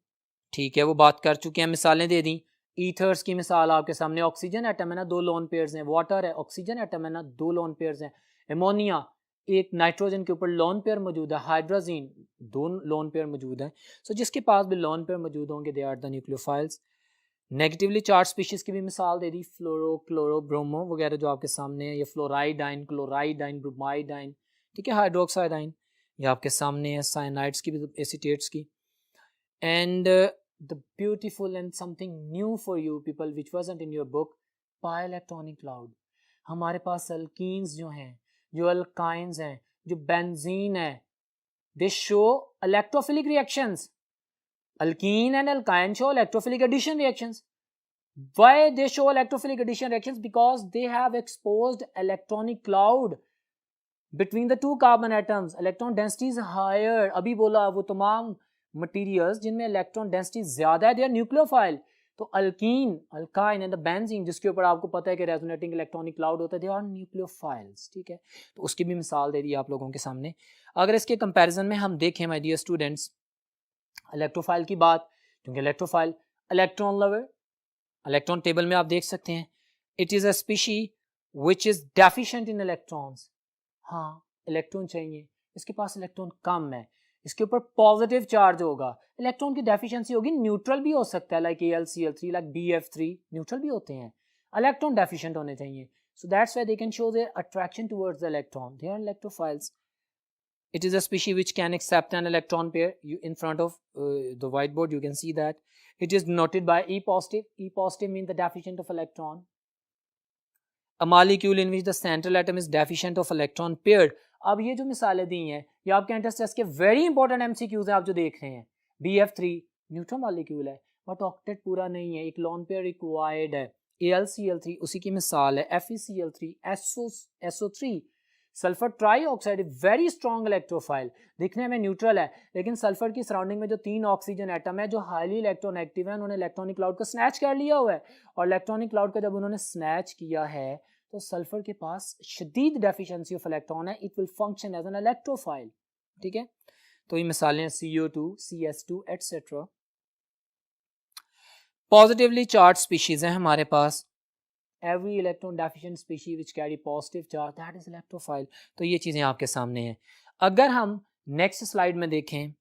ठीक है, वो बात कर चुके हैं, मिसालें दे दी। ईथर्स की मिसाल आपके सामने, ऑक्सीजन एटम है ना, 2 लोन पेयर्स हैं, वाटर है, ऑक्सीजन एटम है ना, 2 लोन पेयर्स हैं, एमोनिया एक नाइट्रोजन के ऊपर लोन पेयर मौजूद है, हाइड्रोजन 2 लोन पेयर मौजूद हैं। सो जिसके पास भी लोन पेयर मौजूद होंगे they are the nucleophiles. Negatively charge species की भी मिसाल दे दी, फ्लोरो, क्लोरो, ब्रोमो वगैरह जो आपके सामने है, ये फ्लोराइड आइन, क्लोराइड आइन, ब्रोमाइड आइन, ठीक है, हाइड्रोक्साइड आइन, ये आपके सामने है, साइनाइड्स की भी, एसीटेट्स की। And the beautiful and something new for you people which wasn't in your book, pielectronic cloud। हमारे पास अल्कीन्स जो हैं, जो अल्काइंस हैं, जो बेंजीन है, they show electrophilic reactions, alkene and alkyne show electrophilic addition reactions। why they show electrophilic addition reactions? Because they have exposed electronic cloud between the two carbon atoms, electron density is higher। अभी बोला वो तमाम मटीरियल्स जिनमें इलेक्ट्रॉन डेंसिटी ज्यादा है दे आर न्यूक्लियोफाइल। तो alkyne, alkyne and the benzene जिसके ऊपर आपको पता है कि रेजोनेटिंग इलेक्ट्रॉनिक क्लाउड होता है, दे आर न्यूक्लियोफाइल्स, ठीक है। तो उसकी भी मिसाल दे दी आप लोगों के सामने। अगर इसके कंपैरिजन में हम देखें माय डियर स्टूडेंट्स, इलेक्ट्रोफाइल की बात, क्योंकि electrophile electron lover, electron table में आप देख सकते हैं, it is a species which is deficient in electrons. हाँ, इलेक्ट्रॉन चाहिए, इसके पास इलेक्ट्रॉन कम है, इसके ऊपर पॉजिटिव चार्ज होगा, इलेक्ट्रॉन की डेफिशिएंसी होगी, न्यूट्रल भी हो सकता है, like AlCl3, like BF3 neutral भी होते हैं, इलेक्ट्रॉन डेफिशिएंट होने चाहिए। So that's why they can show their attraction towards the electron, they are electrophiles. It is a species which can accept an electron pair, you in front of the whiteboard you can see that it is denoted by E positive, E positive means the deficient of electron। A molecule in which the central atom is deficient of electron paired। अब ये जो मिसालें दी हैं ये आपके एंट्रेंस टेस्ट के वेरी इंपॉर्टेंट MCQs हैं, आप जो देख रहे हैं। BF3 न्यूट्रल मॉलिक्यूल है बट ऑक्टेट पूरा नहीं है, एक लोन पेयर रिक्वायर्ड है। AlCl3 उसी की मिसाल है, FeCl3, SO3, sulphur trioxide very strong electrophile, दिखने में न्यूट्रल है लेकिन सल्फर की सराउंडिंग में जो 3 ऑक्सीजन एटम है जो हाईली इलेक्ट्रोनेगेटिव है, उन्होंने इलेक्ट्रॉनिक क्लाउड को स्नैच कर लिया हुआ है। और इलेक्ट्रॉनिक क्लाउड का जब उन्होंने स्नैच किया है तो सल्फर के पास शदीद डेफिशिएंसी ऑफ इलेक्ट्रॉन है, it will function as an electrophile, ठीक है। तो ये मिसालें CO2, CS2 etcetera. Positively charge species हैं हमारे पास, every electron deficient species which carry positive charge that is electrophile. तो ये चीज़ें आपके सामने हैं। अगर हम नेक्स्ट स्लाइड में देखें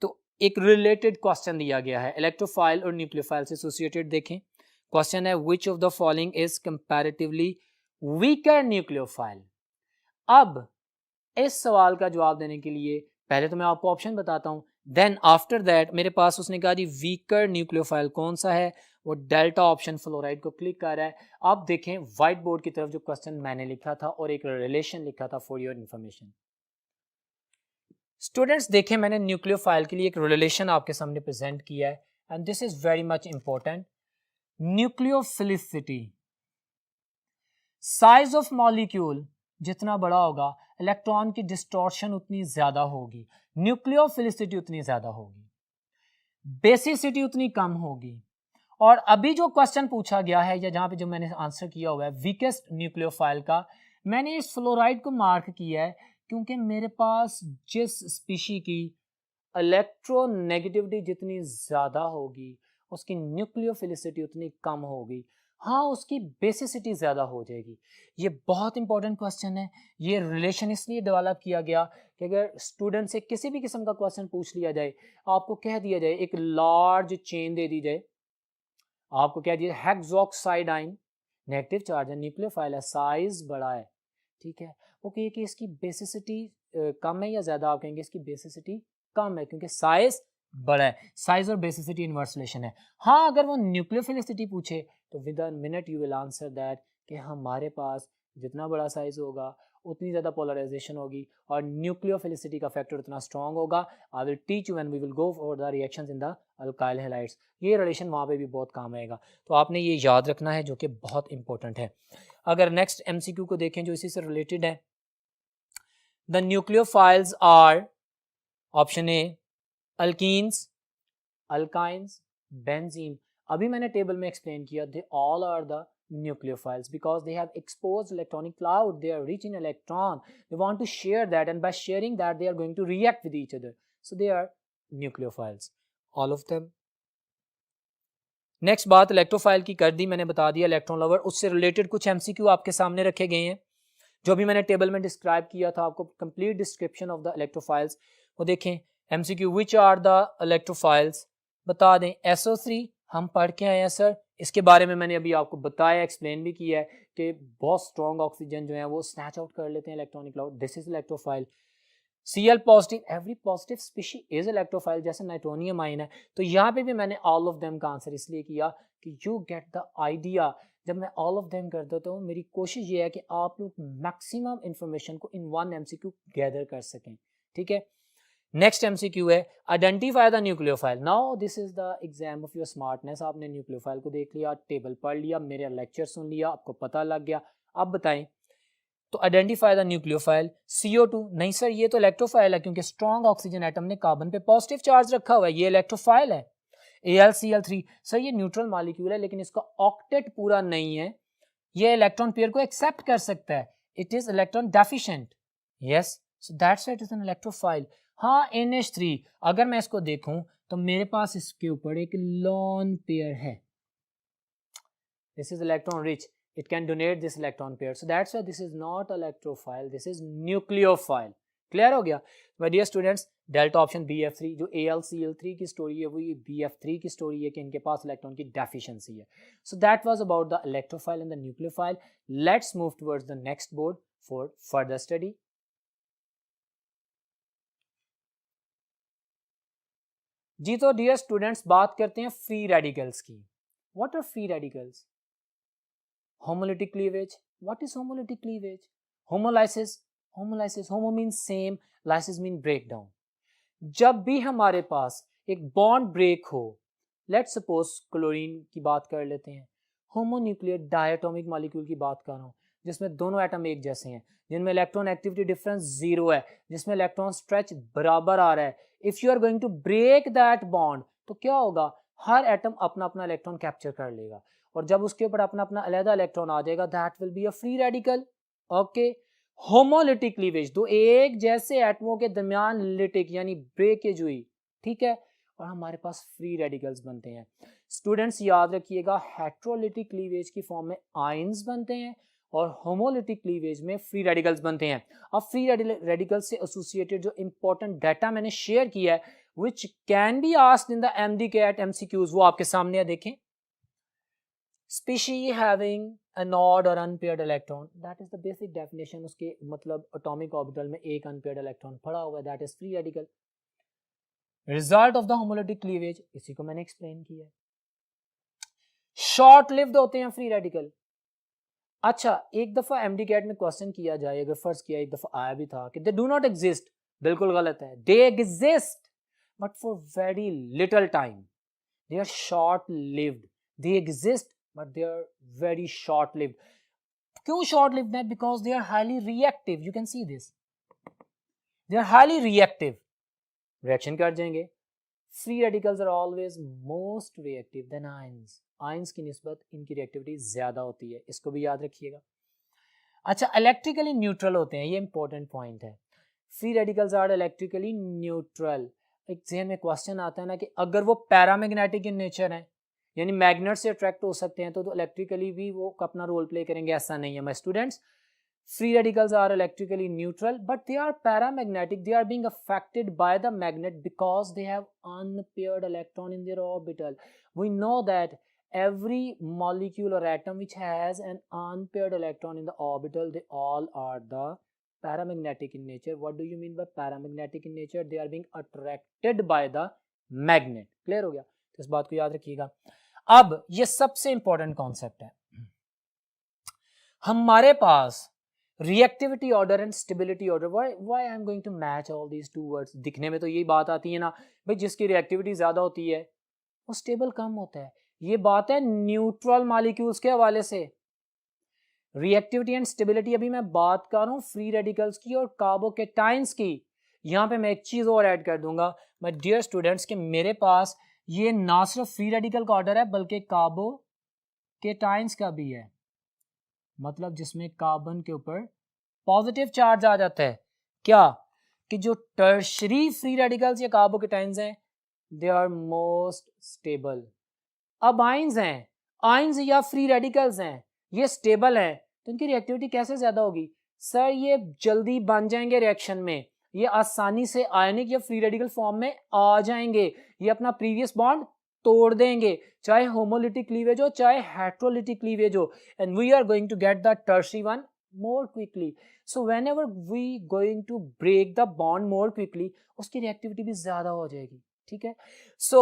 तो एक रिलेटेड क्वेश्चन दिया गया है, इलेक्ट्रोफाइल और न्यूक्लियोफाइल से एसोसिएटेड। देखें क्वेश्चन है, विच of the following is comparatively weaker nucleophile. अब इस सवाल का जवाब देने के लिए पहले तो मैं आपको ऑप्शन बताता हूं, देन आफ्टर दैट मेरे पास उसने कहा जी वीकर न्यूक्लियोफाइल कौन सा है, वो डेल्टा ऑप्शन फ्लोराइड को क्लिक कर रहा है। आप देखें व्हाइट बोर्ड की तरफ जो क्वेश्चन मैंने लिखा था और एक रिलेशन लिखा था फॉर योर इंफॉर्मेशन। स्टूडेंट्स देखें मैंने न्यूक्लियोफाइल के लिए एक रिलेशन आपके सामने प्रेजेंट किया है and this is very much important. Nucleophilicity, size of molecule जितना बड़ा होगा इलेक्ट्रॉन की डिस्टॉर्शन उतनी ज्यादा होगी, न्यूक्लियोफिलिसिटी उतनी ज्यादा होगी, बेसिसिटी उतनी कम होगी। और अभी जो क्वेश्चन पूछा गया है या जहां पे जो मैंने आंसर किया हुआ है वीकेस्ट न्यूक्लियोफाइल का, मैंने इस फ्लोराइड को मार्क किया है क्योंकि मेरे पास जिस स्पीशी की इलेक्ट्रोनेगेटिविटी जितनी ज्यादा होगी उसकी न्यूक्लियोफिलिसिटी उतनी कम होगी, हाँ उसकी बेसिसिटी ज़्यादा हो जाएगी। ये बहुत इंपॉर्टेंट क्वेश्चन है। ये रिलेशन इसलिए डेवलप किया गया कि अगर स्टूडेंट से किसी भी किस्म का क्वेश्चन पूछ लिया जाए, आपको कह दिया जाए एक लार्ज चेन दे दी जाए, आपको कह दिया हेक्सोक्साइड आइन नेगेटिव चार्ज है, न्यूक्लियोफाइल है, साइज बड़ा है, ठीक है, वो कहिए कि इसकी बेसिसिटी कम है या ज़्यादा, आप कहेंगे इसकी बेसिसिटी कम है क्योंकि साइज बड़ा है, साइज और बेसिसिटी इनवर्स रिलेशन है। हाँ, अगर वो न्यूक्लियोफिलिसिटी पूछे तो with a minute you will answer that कि हमारे पास जितना बड़ा साइज होगा उतनी ज़्यादा पोलराइजेशन होगी और न्यूक्लियोफिलिसिटी का फैक्टर उतना स्ट्रॉन्ग होगा। I will teach you when we will go for the reactions in the alkyl halides. ये रिलेशन वहाँ पे भी बहुत काम आएगा, तो आपने ये याद रखना है, जो कि बहुत इंपॉर्टेंट है। अगर नेक्स्ट एमसीक्यू को देखें जो इसी से रिलेटेड है, the nucleophiles are option A alkenes, alkynes, benzene. अभी मैंने टेबल में एक्सप्लेन किया, they all are the nucleophiles because they have exposed electronic cloud, they are rich in electron, they want to share that, and by sharing that they are going to react with each other, so they are nucleophiles, all of them. Next बात इलेक्ट्रोफाइल की कर दी, मैंने बता दिया इलेक्ट्रॉन लवर। उससे रिलेटेड कुछ एमसीक्यू आपके सामने रखे गए हैं जो भी मैंने टेबल में डिस्क्राइब किया था आपको, complete description of the electrophiles. वो देखें MCQ, which are the electrophiles, बता दें। SO3 हम पढ़ के आए हैं सर, इसके बारे में मैंने अभी आपको बताया, एक्सप्लेन भी किया है कि बहुत स्ट्रॉन्ग ऑक्सीजन जो है वो स्नैच आउट कर लेते हैं electronic cloud, this is electrophile. Cl positive, every positive species is electrophile, जैसे नाइट्रोनियम आइन है। तो यहाँ पे भी मैंने ऑल ऑफ देम का आंसर इसलिए किया कि यू गेट द आइडिया। जब मैं ऑल ऑफ देम कर देता हूँ, मेरी कोशिश ये है कि आप लोग मैक्सिमम इंफॉर्मेशन को इन वन एमसीक्यू गैदर कर सकें, ठीक है। नेक्स्ट एमसीक्यू है identify the nucleophile. Now this is the exam of your smartness. आपने न्यूक्लियोफाइल को देख लिया, टेबल पढ़ लिया, मेरा लेक्चर सुन लिया, आपको पता लग गया। अब बताएं तो आइडेंटिफाई द न्यूक्लियोफाइल। CO2 नहीं सर, ये तो इलेक्ट्रोफाइल है क्योंकि स्ट्रॉन्ग ऑक्सीजन एटम ने कार्बन पे पॉजिटिव चार्ज रखा हुआ है, ये इलेक्ट्रोफाइल है। AlCl3 सर, ये न्यूट्रल मॉलिक्यूल है लेकिन इसका ऑक्टेट पूरा नहीं है, ये इलेक्ट्रॉन पेयर को एक्सेप्ट कर सकता है, it is electron deficient, yes, so that's why it is an electrophile. हाँ, NH3 अगर मैं इसको देखूं तो मेरे पास इसके ऊपर एक लोन पेयर है, this is electron rich, it can donate this electron pair, so that's why this is not electrophile, this is nucleophile। Clear हो गया my dear students. Delta option BF3, जो AlCl3 की स्टोरी है वो ये BF3 की स्टोरी है कि इनके पास इलेक्ट्रॉन की डेफिशिएंसी है। So that was about the electrophile and the nucleophile. Let's move towards the next board for further study. जी तो डियर स्टूडेंट्स, बात करते हैं फ्री रेडिकल्स की। What are free radicals? Homolytic cleavage. What is homolytic cleavage? Homolysis. Homolysis. Homo means same, lysis means breakdown. जब भी हमारे पास एक बॉन्ड ब्रेक हो, लेट्स सपोज क्लोरीन की बात कर लेते हैं, होमोन्यूक्लियर डायटोमिक मॉलिक्यूल की बात कर रहा हूँ, जिसमें दोनों एटम एक जैसे हैं, जिनमें इलेक्ट्रॉन एक्टिविटी डिफरेंस 0 है, जिसमें इलेक्ट्रॉन स्ट्रेच बराबर आ रहा है। If you are going to break that bond तो क्या होगा, हर एटम अपना अपना इलेक्ट्रॉन कैप्चर कर लेगा, और जब उसके ऊपर अपना अपना अलग इलेक्ट्रॉन आ जाएगा, that will be a free radical. Okay, homolytic cleavage, दो एक जैसे एटमों के दरमियान लिटिक यानी ब्रेकेज हुई, ठीक है, और हमारे पास फ्री रेडिकल्स बनते हैं। स्टूडेंट्स याद रखिएगा, हेट्रोलिटिक क्लीवेज की फॉर्म में आयंस बनते हैं और होमोलिटिक क्लीवेज में फ्री रेडिकल्स बनते हैं। अब फ्री रेडिकल्स से एसोसिएटेड जो इंपॉर्टेंट डाटा मैंने शेयर किया है, which can be asked in the MDCAT MCQs, वो आपके सामने है, देखें। Species having an odd or unpaired electron, that is the basic definition, उसके मतलब atomic orbital में एक unpaired electron पड़ा हुआ है, that is free radical। Result of the homolytic cleavage, इसी को मैंने explain किया है। Short lived होते हैं free radical। अच्छा, एक दफा MDCAT में क्वेश्चन किया जाए, अगर फर्ज किया, एक दफा आया भी था कि they do not exist, बिल्कुल गलत है, they exist but for very little time, they are short lived, they exist but they are very short lived। क्यों short lived है? Because they are highly reactive, you can see this, they are highly reactive, reaction कर जाएंगे। free radicals are always most reactive than ions, ions की निस्बत इनकी रिएक्टिविटी ज्यादा होती है, इसको भी याद रखिएगा। अच्छा, इलेक्ट्रिकली न्यूट्रल होते हैं, ये इंपॉर्टेंट पॉइंट है। Free radicals are electrically neutral. एक जहन में क्वेश्चन आता है ना कि अगर वो पैरामैग्नेटिक इन नेचर है, यानी मैग्नेट से अट्रैक्ट हो सकते हैं, तो इलेक्ट्रिकली भी वो अपना रोल प्ले करेंगे, ऐसा नहीं है my students. Free radicals are electrically neutral but they are paramagnetic, they are being affected by the magnet because they have unpaired electron in their orbital. We know that every molecule or atom which has an unpaired electron in the orbital, they all are the paramagnetic in nature. What do you mean by paramagnetic in nature? They are being attracted by the magnet. Clear हो गया? तो इस बात को याद रखिएगा। अब ये सबसे इंपॉर्टेंट कॉन्सेप्ट है, हमारे पास reactivity order and stability order. Why I am going to match all these two words? दिखने में तो यही बात आती है ना भाई, जिसकी रिएक्टिविटी ज्यादा होती है वो स्टेबल कम होता है। ये बात है न्यूट्रल मॉलिक्यूल्स के हवाले से। रिएक्टिविटी एंड स्टेबिलिटी, अभी मैं बात कर रहा हूं फ्री रेडिकल्स की और कार्बोकेटाइंस की। यहां पे मैं एक चीज और ऐड कर दूंगा माय डियर स्टूडेंट्स कि मेरे पास ये ना सिर्फ फ्री रेडिकल का ऑर्डर है बल्कि कार्बोकेटाइंस का भी है, मतलब जिसमें कार्बन के ऊपर पॉजिटिव चार्ज आ जाता है। क्या कि जो टर्शरी फ्री रेडिकल्स या कार्बोकेटाइंस हैं दे आर मोस्ट स्टेबल। अब आइंस हैं, आइंस या फ्री रेडिकल्स हैं, ये स्टेबल हैं, तो इनकी रिएक्टिविटी कैसे ज्यादा होगी? सर ये जल्दी बन जाएंगे रिएक्शन में, ये आसानी से आयनिक या फ्री रेडिकल फॉर्म में आ जाएंगे, ये अपना प्रीवियस बॉन्ड तोड़ देंगे, चाहे होमोलिटिक क्लीवेज हो चाहे हेट्रोलिटिक क्लीवेज हो, and we are going to get the tertiary one more quickly. So whenever we going to break the bond more quickly, उसकी रिएक्टिविटी भी ज्यादा हो जाएगी। ठीक है, सो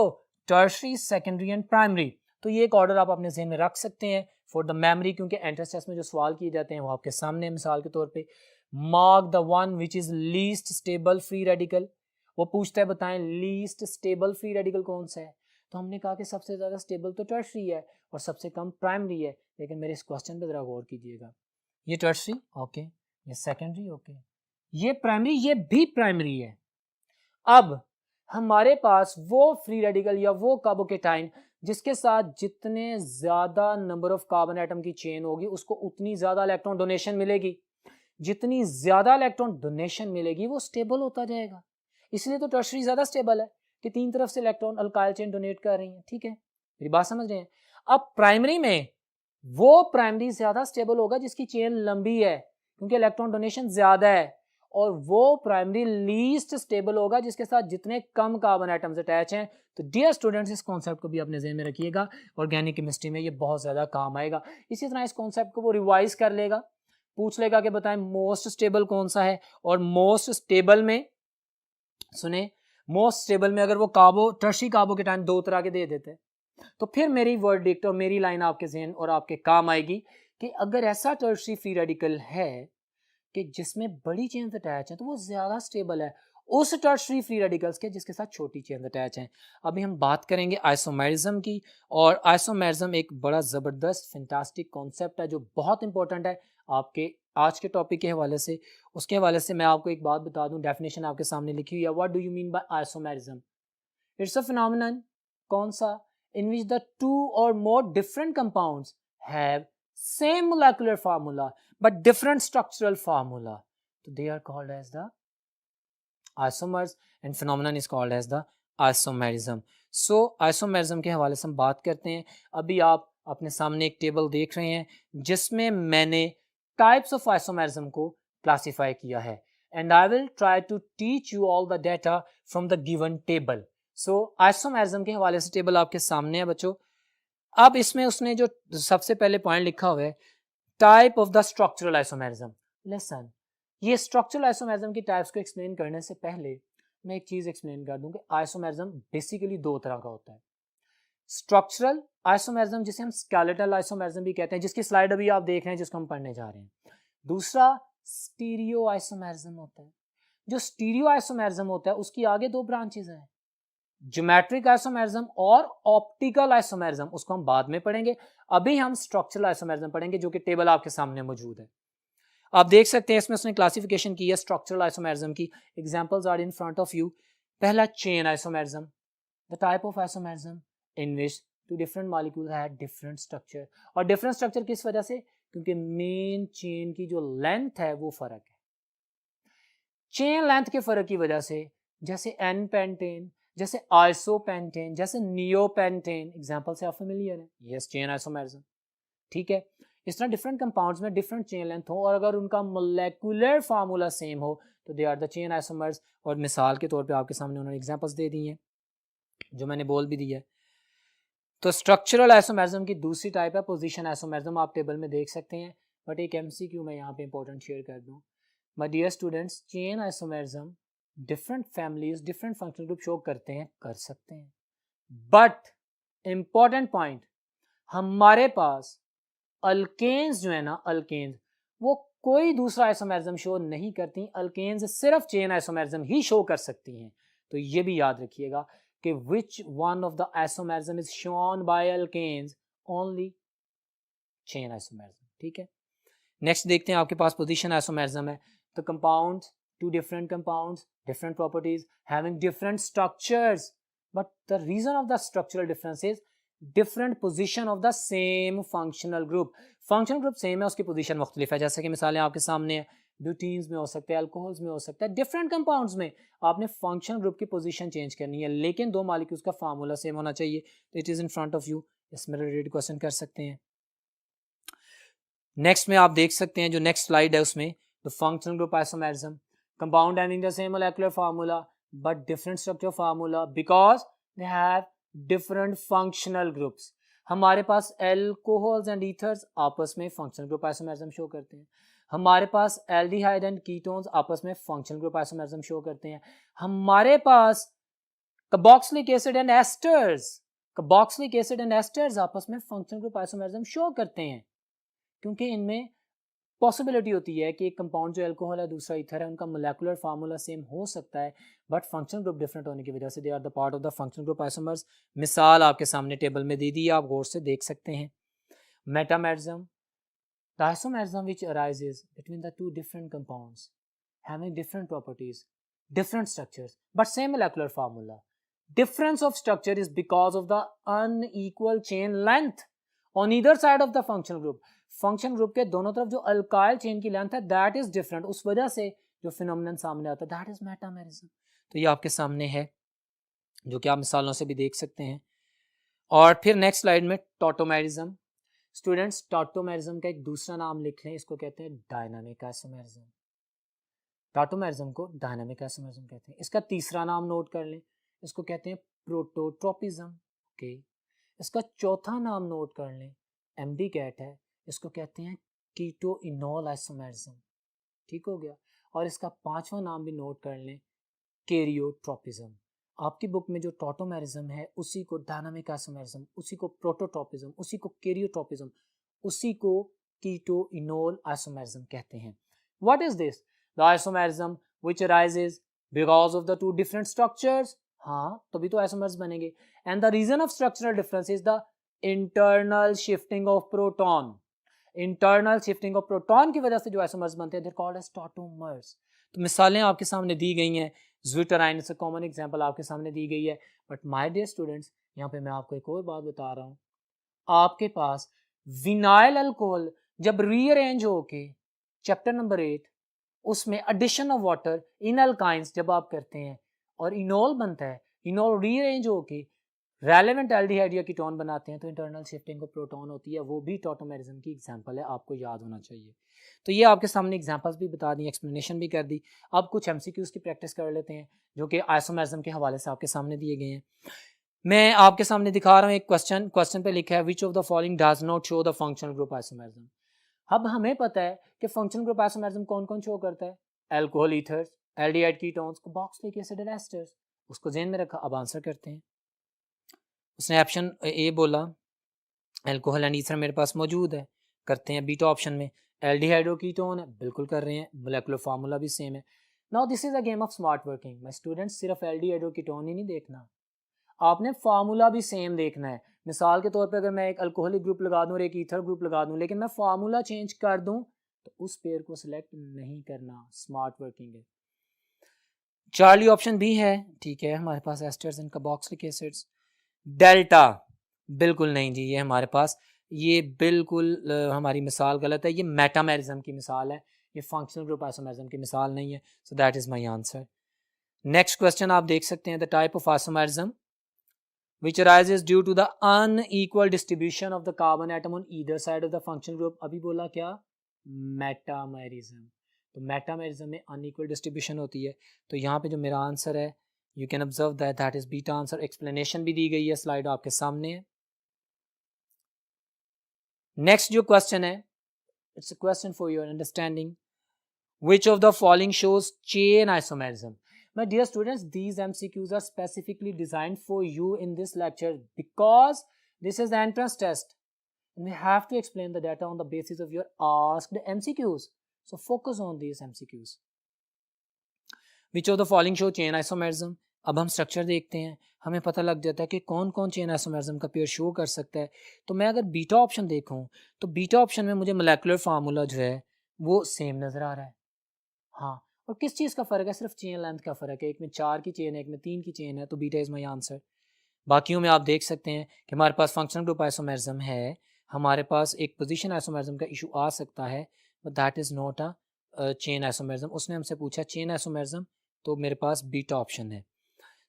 टर्शरी, सेकेंडरी एंड प्राइमरी, तो ये एक ऑर्डर आप अपने ज़हन में रख सकते हैं फॉर द मेमोरी, क्योंकि एंट्रेंस टेस्ट में जो सवाल किए जाते हैं वो आपके सामने, मिसाल के तौर पे mark the one which is least stable free radical. वो पूछता है बताएं लीस्ट स्टेबल फ्री रेडिकल कौन सा है, तो हमने कहा कि सबसे ज्यादा स्टेबल तो टर्शरी है और सबसे कम प्राइमरी है। लेकिन मेरे इस क्वेश्चन पे जरा गौर कीजिएगा, ये टर्शरी ओके, ये सेकेंडरी ओके, ये प्राइमरी, ये भी प्राइमरी है। अब हमारे पास वो फ्री रेडिकल या वो कार्बोकेटाइन जिसके साथ जितने ज्यादा नंबर ऑफ कार्बन एटम की चेन होगी उसको उतनी ज्यादा इलेक्ट्रॉन डोनेशन मिलेगी, जितनी ज्यादा इलेक्ट्रॉन डोनेशन मिलेगी वो स्टेबल होता जाएगा। इसलिए तो टर्शरी ज्यादा स्टेबल है कि तीन तरफ से इलेक्ट्रॉन अल्काइल चेन डोनेट कर रही है। ठीक है, मेरी बात समझ रहे हैं? अब प्राइमरी में वो प्राइमरी ज्यादा स्टेबल होगा जिसकी चेन लंबी है क्योंकि इलेक्ट्रॉन डोनेशन ज्यादा है, और वो प्राइमरी लीस्ट स्टेबल होगा जिसके साथ जितने कम कार्बन एटम्स अटैच हैं। तो डियर स्टूडेंट्स इस कॉन्सेप्ट को भी अपने ज़हन में रखिएगा, ऑर्गेनिक केमिस्ट्री में ये बहुत ज़्यादा काम आएगा। इसी तरह इस कॉन्सेप्ट को वो रिवाइज कर लेगा, पूछ लेगा कि बताएं मोस्ट स्टेबल कौन सा है, और मोस्ट स्टेबल में सुने, मोस्ट स्टेबल में अगर वो टर्शरी कार्बोकेटाइन दो तरह के दे देते हैं तो फिर मेरी वर्डिक्ट और मेरी लाइन आपके ज़हन और आपके काम आएगी कि अगर ऐसा टर्शरी फ्री रेडिकल है कि जिसमें बड़ी चेन्स अटैच हैं तो वो ज्यादा स्टेबल है उस टर्शरी फ्री रेडिकल्स के जिसके साथ छोटी चेन्स अटैच हैं। अभी हम बात करेंगे आइसोमेरिज्म की, और आइसोमेरिज्म एक बड़ा जबरदस्त फैंटास्टिक कॉन्सेप्ट है जो बहुत इंपॉर्टेंट है आपके आज के टॉपिक के हवाले से। उसके हवाले से मैं आपको एक बात बता दूं, डेफिनेशन आपके सामने लिखी हुई है। What do you mean bye isomerism? It's a phenomenon, कौन सा? in which the two or more different compounds have same molecular formula but different structural formula, so they are called as the isomers and phenomenon is called as the isomerism. So isomerism के हवाले से हम बात करते हैं। अभी आप अपने सामने एक टेबल देख रहे हैं जिसमें मैंने टाइप्स ऑफ आइसोमेरिज्म को क्लासिफाई किया है, and I will try to teach you all the data from the given table. So isomerism के हवाले से टेबल आपके सामने है बच्चों। अब इसमें उसने जो सबसे पहले पॉइंट लिखा हुआ है type of the structural isomerism. Listen, ये स्ट्रक्चरल आइसोमेरिज्म की टाइप्स को एक्सप्लेन करने से पहले मैं एक चीज एक्सप्लेन कर दूं कि आइसोमेरिज्म बेसिकली दो तरह का होता है। स्ट्रक्चरल आइसोमेरिज्म जिसे हम स्केलेटल आइसोमेरिज्म भी कहते हैं, जिसकी स्लाइड अभी आप देख रहे हैं जिसको हम पढ़ने जा रहे हैं। दूसरा स्टीरियो आइसोमेरिज्म होता है। जो स्टीरियो आइसोमेरिज्म होता है उसकी आगे दो ब्रांचेस हैं, ज्योमेट्रिक आइसोमेरिज्म और ऑप्टिकल आइसोमेरिज्म, उसको हम बाद में पढ़ेंगे। अभी हम स्ट्रक्चरल आइसोमेरिज्म पढ़ेंगे जो कि टेबल आपके सामने मौजूद है। आप देख सकते हैं इसमें उसने क्लासिफिकेशन की है स्ट्रक्चरल आइसोमेरिज्म की। Examples are in front of you. पहला chain isomerism, the type of isomerism in which two different molecules have different structure. और डिफरेंट स्ट्रक्चर किस वजह से? क्योंकि मेन चेन की जो लेंथ है वो फर्क है। चेन लेंथ के फर्क की वजह से जैसे एन पेंटेन, जैसे आइसोपेंटेन, जैसे नियोपेंटेन, एग्जांपल से आप फेमिलियर हैं, यस चेन आइसोमेरिज्म। ठीक है, इस तरह डिफरेंट कंपाउंड्स में डिफरेंट चेन लेंथ हो और अगर उनका मोलेकुलर फार्मूला सेम हो तो they are the chain isomers. और मिसाल के तौर पे आपके सामने उन्होंने एग्जांपल्स दे दी हैं जो मैंने बोल भी दी है। तो स्ट्रक्चरल आइसोमेरिज्म की दूसरी टाइप है पोजीशन आइसोमेरिज्म, आप टेबल में देख सकते हैं, बट एक एमसीक्यू मैं यहाँ पे इंपॉर्टेंट शेयर कर दूँ। My dear students, chain isomerism different families different functional group show करते हैं, कर सकते हैं, बट इंपॉर्टेंट पॉइंट, हमारे पास अल्केन्स जो है ना, अल्केन्स वो कोई दूसरा आइसोमेरिज्म शो नहीं करती, अल्केन्स सिर्फ चेन आइसोमेरिज्म ही शो कर सकती हैं। तो ये भी याद रखिएगा कि which one of the isomerism is shown by alkanes, only chain isomerism. ठीक है, नेक्स्ट देखते हैं, आपके पास पोजीशन आइसोमेरिज्म है। तो compounds, two different compounds, different properties, having different structures, but the reason of the structural difference is different position of the same functional group. functional group same है, उसकी position मुख्तलिफ है। जैसे कि मिसालें आपके सामने है, ब्यूटीन्स में हो सकते हैं, अल्कोहल्स में हो सकता है, डिफरेंट कंपाउंड्स में आपने फंक्शनल ग्रुप की पोजीशन चेंज करनी है, लेकिन दो मॉलिक्यूल्स का फार्मूला सेम होना चाहिए। तो it is in front of you, इसमें रिलेटेड क्वेश्चन कर सकते हैं। नेक्स्ट में आप देख सकते हैं, जो नेक्स्ट स्लाइड है उसमें, the functional group isomerism, compound having the same molecular formula but different structure formula because they have different functional groups. हमारे पास alcohols and ethers आपस में functional group isomerism शो करते हैं, हमारे पास aldehyde and ketones आपस में functional group isomerism शो करते हैं, हमारे पास carboxylic acid and esters आपस में functional group isomerism शो करते हैं, क्योंकि इनमें पॉसिबिलिटी होती है कि एक कंपाउंड जो अल्कोहल है दूसरा ईथर है, उनका मोलेकुलर फार्मूला सेम हो सकता है, बट फंक्शनल ग्रुप डिफरेंट होने की वजह से they are the part of the functional group isomers. मिसाल आपके सामने टेबल में दे दी है, आप गौर से देख सकते हैं। Metamerism, the isomerism which arises between the two different compounds having different properties, different structures but same molecular formula. Difference of structure is because of the unequal chain length on either side of the functional group. Function group के दोनों तरफ जो अल्काइल चेन की लेंथ है दैट इज डिफरेंट, उस वजह से जो फिनोमिनन सामने आता है दैट इज मेटामेरिज्म। तो ये आपके सामने है, जो कि आप मिसालों से भी देख सकते हैं। और फिर नेक्स्ट स्लाइड में टॉटोमेरिज्म। स्टूडेंट्स, टॉटोमेरिज्म का एक दूसरा नाम लिख लें, इसको कहते हैं डायनामिक आइसोमेरिज्म। टॉटोमेरिज्म को डायनामिक आइसोमेरिज्म कहते हैं। इसका तीसरा नाम नोट कर लें, इसको कहते हैं प्रोटोट्रोपिज्म। ओके, इसका चौथा नाम नोट कर लें, एमडी कैट है, इसको कहते हैं कीटो इनोल आइसोमेरिज्म। ठीक हो गया। और इसका पांचवा नाम भी नोट कर लें, कैरियोट्रोपिज्म। आपकी बुक में जो टॉटोमेरिज्म है उसी को डायनामिक आइसोमेरिज्म, उसी को प्रोटोट्रोपिज्म, उसी को कैरियोट्रोपिज्म, उसी को कीटो इनोल आइसोमेरिज्म कहते हैं। What is this? The isomerism which arises because of the two different structures. हाँ, तभी तो आइसोमेर्स बनेंगे। And the reason of structural difference is the internal shifting of proton. Internal shifting of proton की वजह से जो आइसोमर्स बनते हैं they are called as tautomers. तो मिसालें आपके सामने दी गई हैं, ज़्विटराइन से कॉमन एग्जांपल आपके सामने दी गई है। बट माय डियर स्टूडेंट्स, यहाँ पे मैं आपको एक और बात बता रहा हूँ, आपके पास विनाइल अल्कोहल जब रीअरेंज होके चैप्टर नंबर 8 उसमें addition of water in alkynes जब आप करते हैं और इनोल बनता है, इनोल रीअरेंज होके रेलेवेंट एल्डिहाइड या कीटोन बनाते हैं, तो इंटरनल शिफ्टिंग ऑफ प्रोटॉन होती है, वो भी टॉटोमेरिज्म की एग्जांपल है, आपको याद होना चाहिए। तो ये आपके सामने एग्जांपल्स भी बता दी, एक्सप्लेनेशन भी कर दी। अब कुछ एमसीक्यूज की प्रैक्टिस कर लेते हैं जो कि आइसोमेरिज्म के हवाले से आपके सामने दिए गए हैं। मैं आपके सामने दिखा रहा हूँ एक क्वेश्चन पे लिखा है विच of the following does not show the functional group isomerism. अब हमें पता है कि फंक्शनल ग्रुप आइसोमेरिज्म कौन कौन शो करता है, alcohol ethers, aldehyde ketones, carboxylic acid and asters. उसको ज़हन में रखा, अब आंसर करते हैं। उसने ऑप्शन ए बोला, अल्कोहल एंड ईथर मेरे पास मौजूद है, करते हैं। बीटा ऑप्शन में एल्डिहाइड कीटोन है, बिल्कुल कर रहे हैं, मोलेकुलर फार्मूला भी सेम है। Now this is a game of smart working. My students, सिर्फ एल्डिहाइड कीटोन ही नहीं देखना, आपने फार्मूला भी सेम देखना है। मिसाल के तौर पे अगर मैं एक अल्कोहलिक ग्रुप लगा दूं और एक ईथर ग्रुप लगा दूं, लेकिन मैं फार्मूला चेंज कर दूं, तो उस पेयर को सिलेक्ट नहीं करना, स्मार्ट वर्किंग है। चार्ली ऑप्शन भी है, ठीक है, हमारे पास esters and carboxylic acids. Delta बिल्कुल नहीं जी, ये हमारे पास, ये बिल्कुल हमारी मिसाल गलत है, ये मेटामेरिज्म की मिसाल है, ये फंक्शनल ग्रुप आइसोमेरिज्म की मिसाल नहीं है। So that is my answer. Next question आप देख सकते हैं, the type of isomerism which arises due to the unequal distribution of the carbon atom on either side of the functional group। अभी बोला क्या, मेटामेरिज्म। तो मेटामेरिज्म में अनइक्वल डिस्ट्रीब्यूशन होती है। तो यहाँ पे जो मेरा आंसर है, you can observe that is beta answer. Explanation भी दी गई है, स्लाइड आपके सामने है। नेक्स्ट जो क्वेश्चन है, it's a question for your understanding, which of the following shows chain isomerism। My dear students, these MCQs are specifically designed for you in this lecture because this is the entrance test. And we have to explain the data on the basis of your asked MCQs. So focus on these MCQs. Which of the following show chain isomerism? अब हम स्ट्रक्चर देखते हैं, हमें पता लग जाता है कि कौन कौन चेन आइसोमेरिज्म का पेयर शो कर सकता है. तो मैं अगर बीटा ऑप्शन देखूं तो बीटा ऑप्शन में मुझे मोलेकुलर फार्मूला जो है वो सेम नज़र आ रहा है. हाँ, और किस चीज़ का फ़र्क है? सिर्फ चेन लेंथ का फ़र्क है. एक में 4 की चेन है, एक में 3 की चेन है, तो बीटा इज़ माई आंसर. बाकियों में आप देख सकते हैं कि हमारे पास फंक्शनल ग्रुप आइसोमेरिज्म है, हमारे पास एक पोजीशन आइसोमेरिज्म का इशू आ सकता है, but that is not a chain isomerism. उसने हमसे पूछा चेन आइसोमेरिज्म, तो मेरे पास बीटा ऑप्शन है.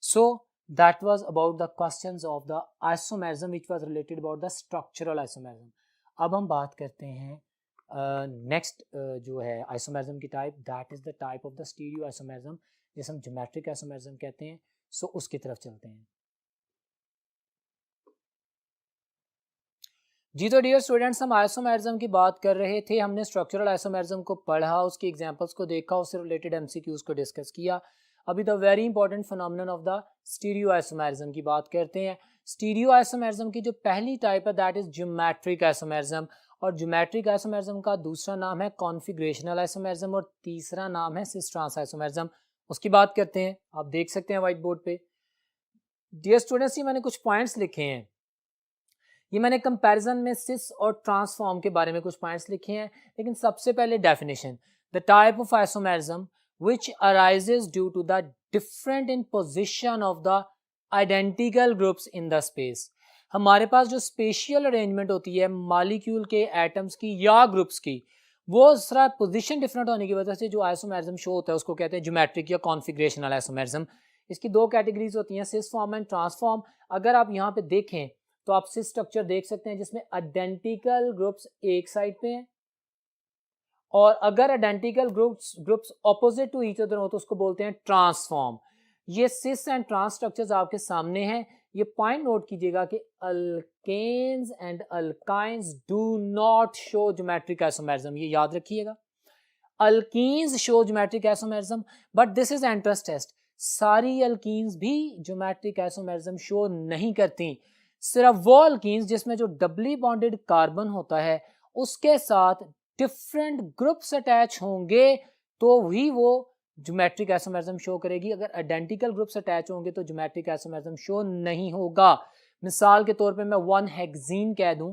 So that was about the questions of the isomerism which was related about the structural isomerism. अब हम बात करते हैं नेक्स्ट जो है आइसोमेरिज्म की type, that is the type of the stereo isomerism, जिसे हम ज्योमेट्रिक आइसोमेरिज्म कहते हैं. सो उसकी तरफ चलते हैं. जी तो डियर स्टूडेंट्स, हम आइसोमेरिज्म की बात कर रहे थे. हमने स्ट्रक्चरल आइसोमेरिज्म को पढ़ा, उसकी एग्जांपल्स को देखा, उससे रिलेटेड एमसीक्यूज को डिस्कस किया. अभी the very important phenomenon of the stereo isomerism की बात करते हैं. स्टीरियो आइसोमेरिज्म की जो पहली टाइप है दैट इज ज्योमेट्रिक आइसोमेरिज्म, और ज्योमेट्रिक आइसोमेरिज्म का दूसरा नाम है कॉन्फिगरेशनल आइसोमेरिज्म, और तीसरा नाम है सिस ट्रांस आइसोमेरिज्म. उसकी बात करते हैं. आप देख सकते हैं व्हाइट बोर्ड पे. डियर स्टूडेंट्स, ये मैंने कुछ पॉइंट्स लिखे हैं. ये मैंने कंपैरिजन में सिस और ट्रांसफॉर्म के बारे में कुछ पॉइंट्स लिखे हैं. लेकिन सबसे पहले definition, the type of isomerism which arises due to the different in position of the identical groups in the space. हमारे पास जो स्पेशियल अरेंजमेंट होती है मॉलिक्यूल के एटम्स की या ग्रुप्स की, वो सारा पोजीशन डिफरेंट होने की वजह से जो आइसोमेरिज्म शो होता है उसको कहते हैं ज्योमेट्रिक या कॉन्फिगरेशनल आइसोमेरिज्म. इसकी दो कैटेगरीज होती हैं, सिस फॉर्म एंड ट्रांसफॉर्म. अगर आप यहाँ पे देखें तो आप सिस स्ट्रक्चर देख सकते हैं जिसमें आइडेंटिकल ग्रुप्स एक साइड पे हैं, और अगर identical groups opposite to each other हो तो उसको बोलते हैं ट्रांसफॉर्म. ये सिस एंड ट्रांस स्ट्रक्चर्स आपके सामने हैं. ये पॉइंट नोट कीजिएगा कि alkanes and alkynes do not show geometric isomerism. ये याद रखिएगा, alkenes show geometric isomerism, but this is entrance test. सारी अल्कीन्स भी ज्योमेट्रिक आइसोमेरिज्म शो नहीं करती. सिर्फ वो अल्कीन्स जिसमें जो डबली बॉन्डेड कार्बन होता है उसके साथ डिफरेंट ग्रुप्स अटैच होंगे तो ही वो ज्योमेट्रिक आइसोमेरिज्म शो करेगी. अगर आइडेंटिकल ग्रुप्स अटैच होंगे तो ज्योमेट्रिक आइसोमेरिज्म शो नहीं होगा. मिसाल के तौर पे मैं 1 हेक्सीन कह दूं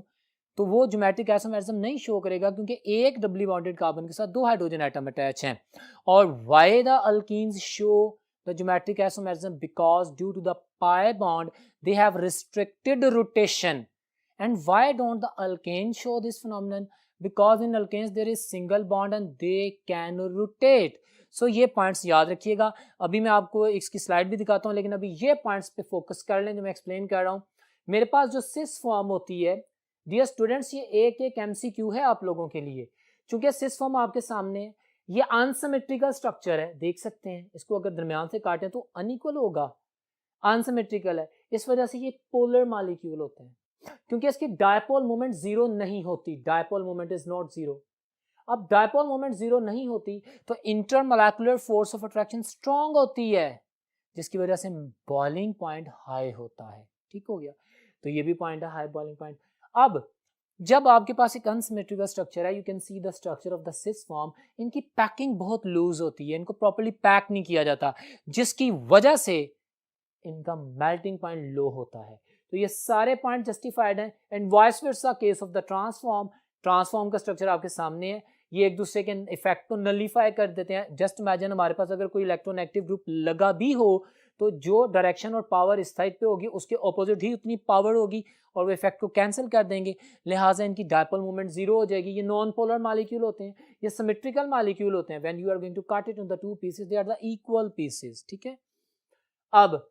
तो वो ज्योमेट्रिक आइसोमेरिज्म नहीं शो करेगा, क्योंकि एक डबली बॉन्डेड कार्बन के साथ 2 हाइड्रोजन एटम अटैच हैं. और why the alkenes show the geometric isomerism? Because due to the pi bond they have restricted rotation. And why don't the alkane show this phenomenon? Because in alkanes there is single bond and they can rotate. So ये पॉइंट्स याद रखिएगा. अभी मैं आपको इसकी स्लाइड भी दिखाता हूँ, लेकिन अभी ये पॉइंट्स पे फोकस कर लें जो मैं एक्सप्लेन कर रहा हूँ. मेरे पास जो सिस फॉर्म होती है, डियर स्टूडेंट्स, ये एक एमसीक्यू है आप लोगों के लिए. चूंकि सिस फॉर्म आपके सामने है, ये अनसिमेट्रिकल स्ट्रक्चर है, देख सकते हैं. इसको अगर दरमियान से काटें तो अनइक्वल होगा, अनसिमेट्रिकल है. इस वजह से ये पोलर मॉलिक्यूल होते हैं, क्योंकि इसकी डायपोल मोमेंट जीरो नहीं होती. Dipole moment is not zero. अब डायपोल मोमेंट जीरो नहीं होती तो इंटरमोलेकुलर फोर्स ऑफ अट्रैक्शन स्ट्रांग होती है, जिसकी वजह से बॉइलिंग पॉइंट हाई होता है. ठीक हो गया? तो ये भी पॉइंट है, हाई बॉइलिंग पॉइंट. अब जब आपके पास एक अनसिमेट्रिकल स्ट्रक्चर है, you can see the structure of the cis form. इनकी पैकिंग बहुत लूज होती है, इनको प्रॉपर्ली पैक नहीं किया जाता, जिसकी वजह से इनका मेल्टिंग पॉइंट लो होता है. तो ये सारे पॉइंट जस्टिफाइड हैं. And vice versa case of the transform. Transform का स्ट्रक्चर आपके सामने है, ये एक दूसरे के इफेक्ट को नलीफाई कर देते हैं. जस्ट इमेजिन हमारे पास अगर कोई इलेक्ट्रोनेगेटिव ग्रुप लगा भी हो तो जो डायरेक्शन और पावर इस साइड पे होगी उसके ऑपोजिट ही उतनी पावर होगी और वो इफेक्ट को कैंसिल कर देंगे. लिहाजा इनकी डायपोल मूवमेंट जीरो हो जाएगी. ये नॉन पोलर मॉलिक्यूल होते हैं, ये सिमेट्रिकल मॉलिक्यूल होते हैं. When you are going to cut it in the two pieces they are the equal pieces. ठीक है? अब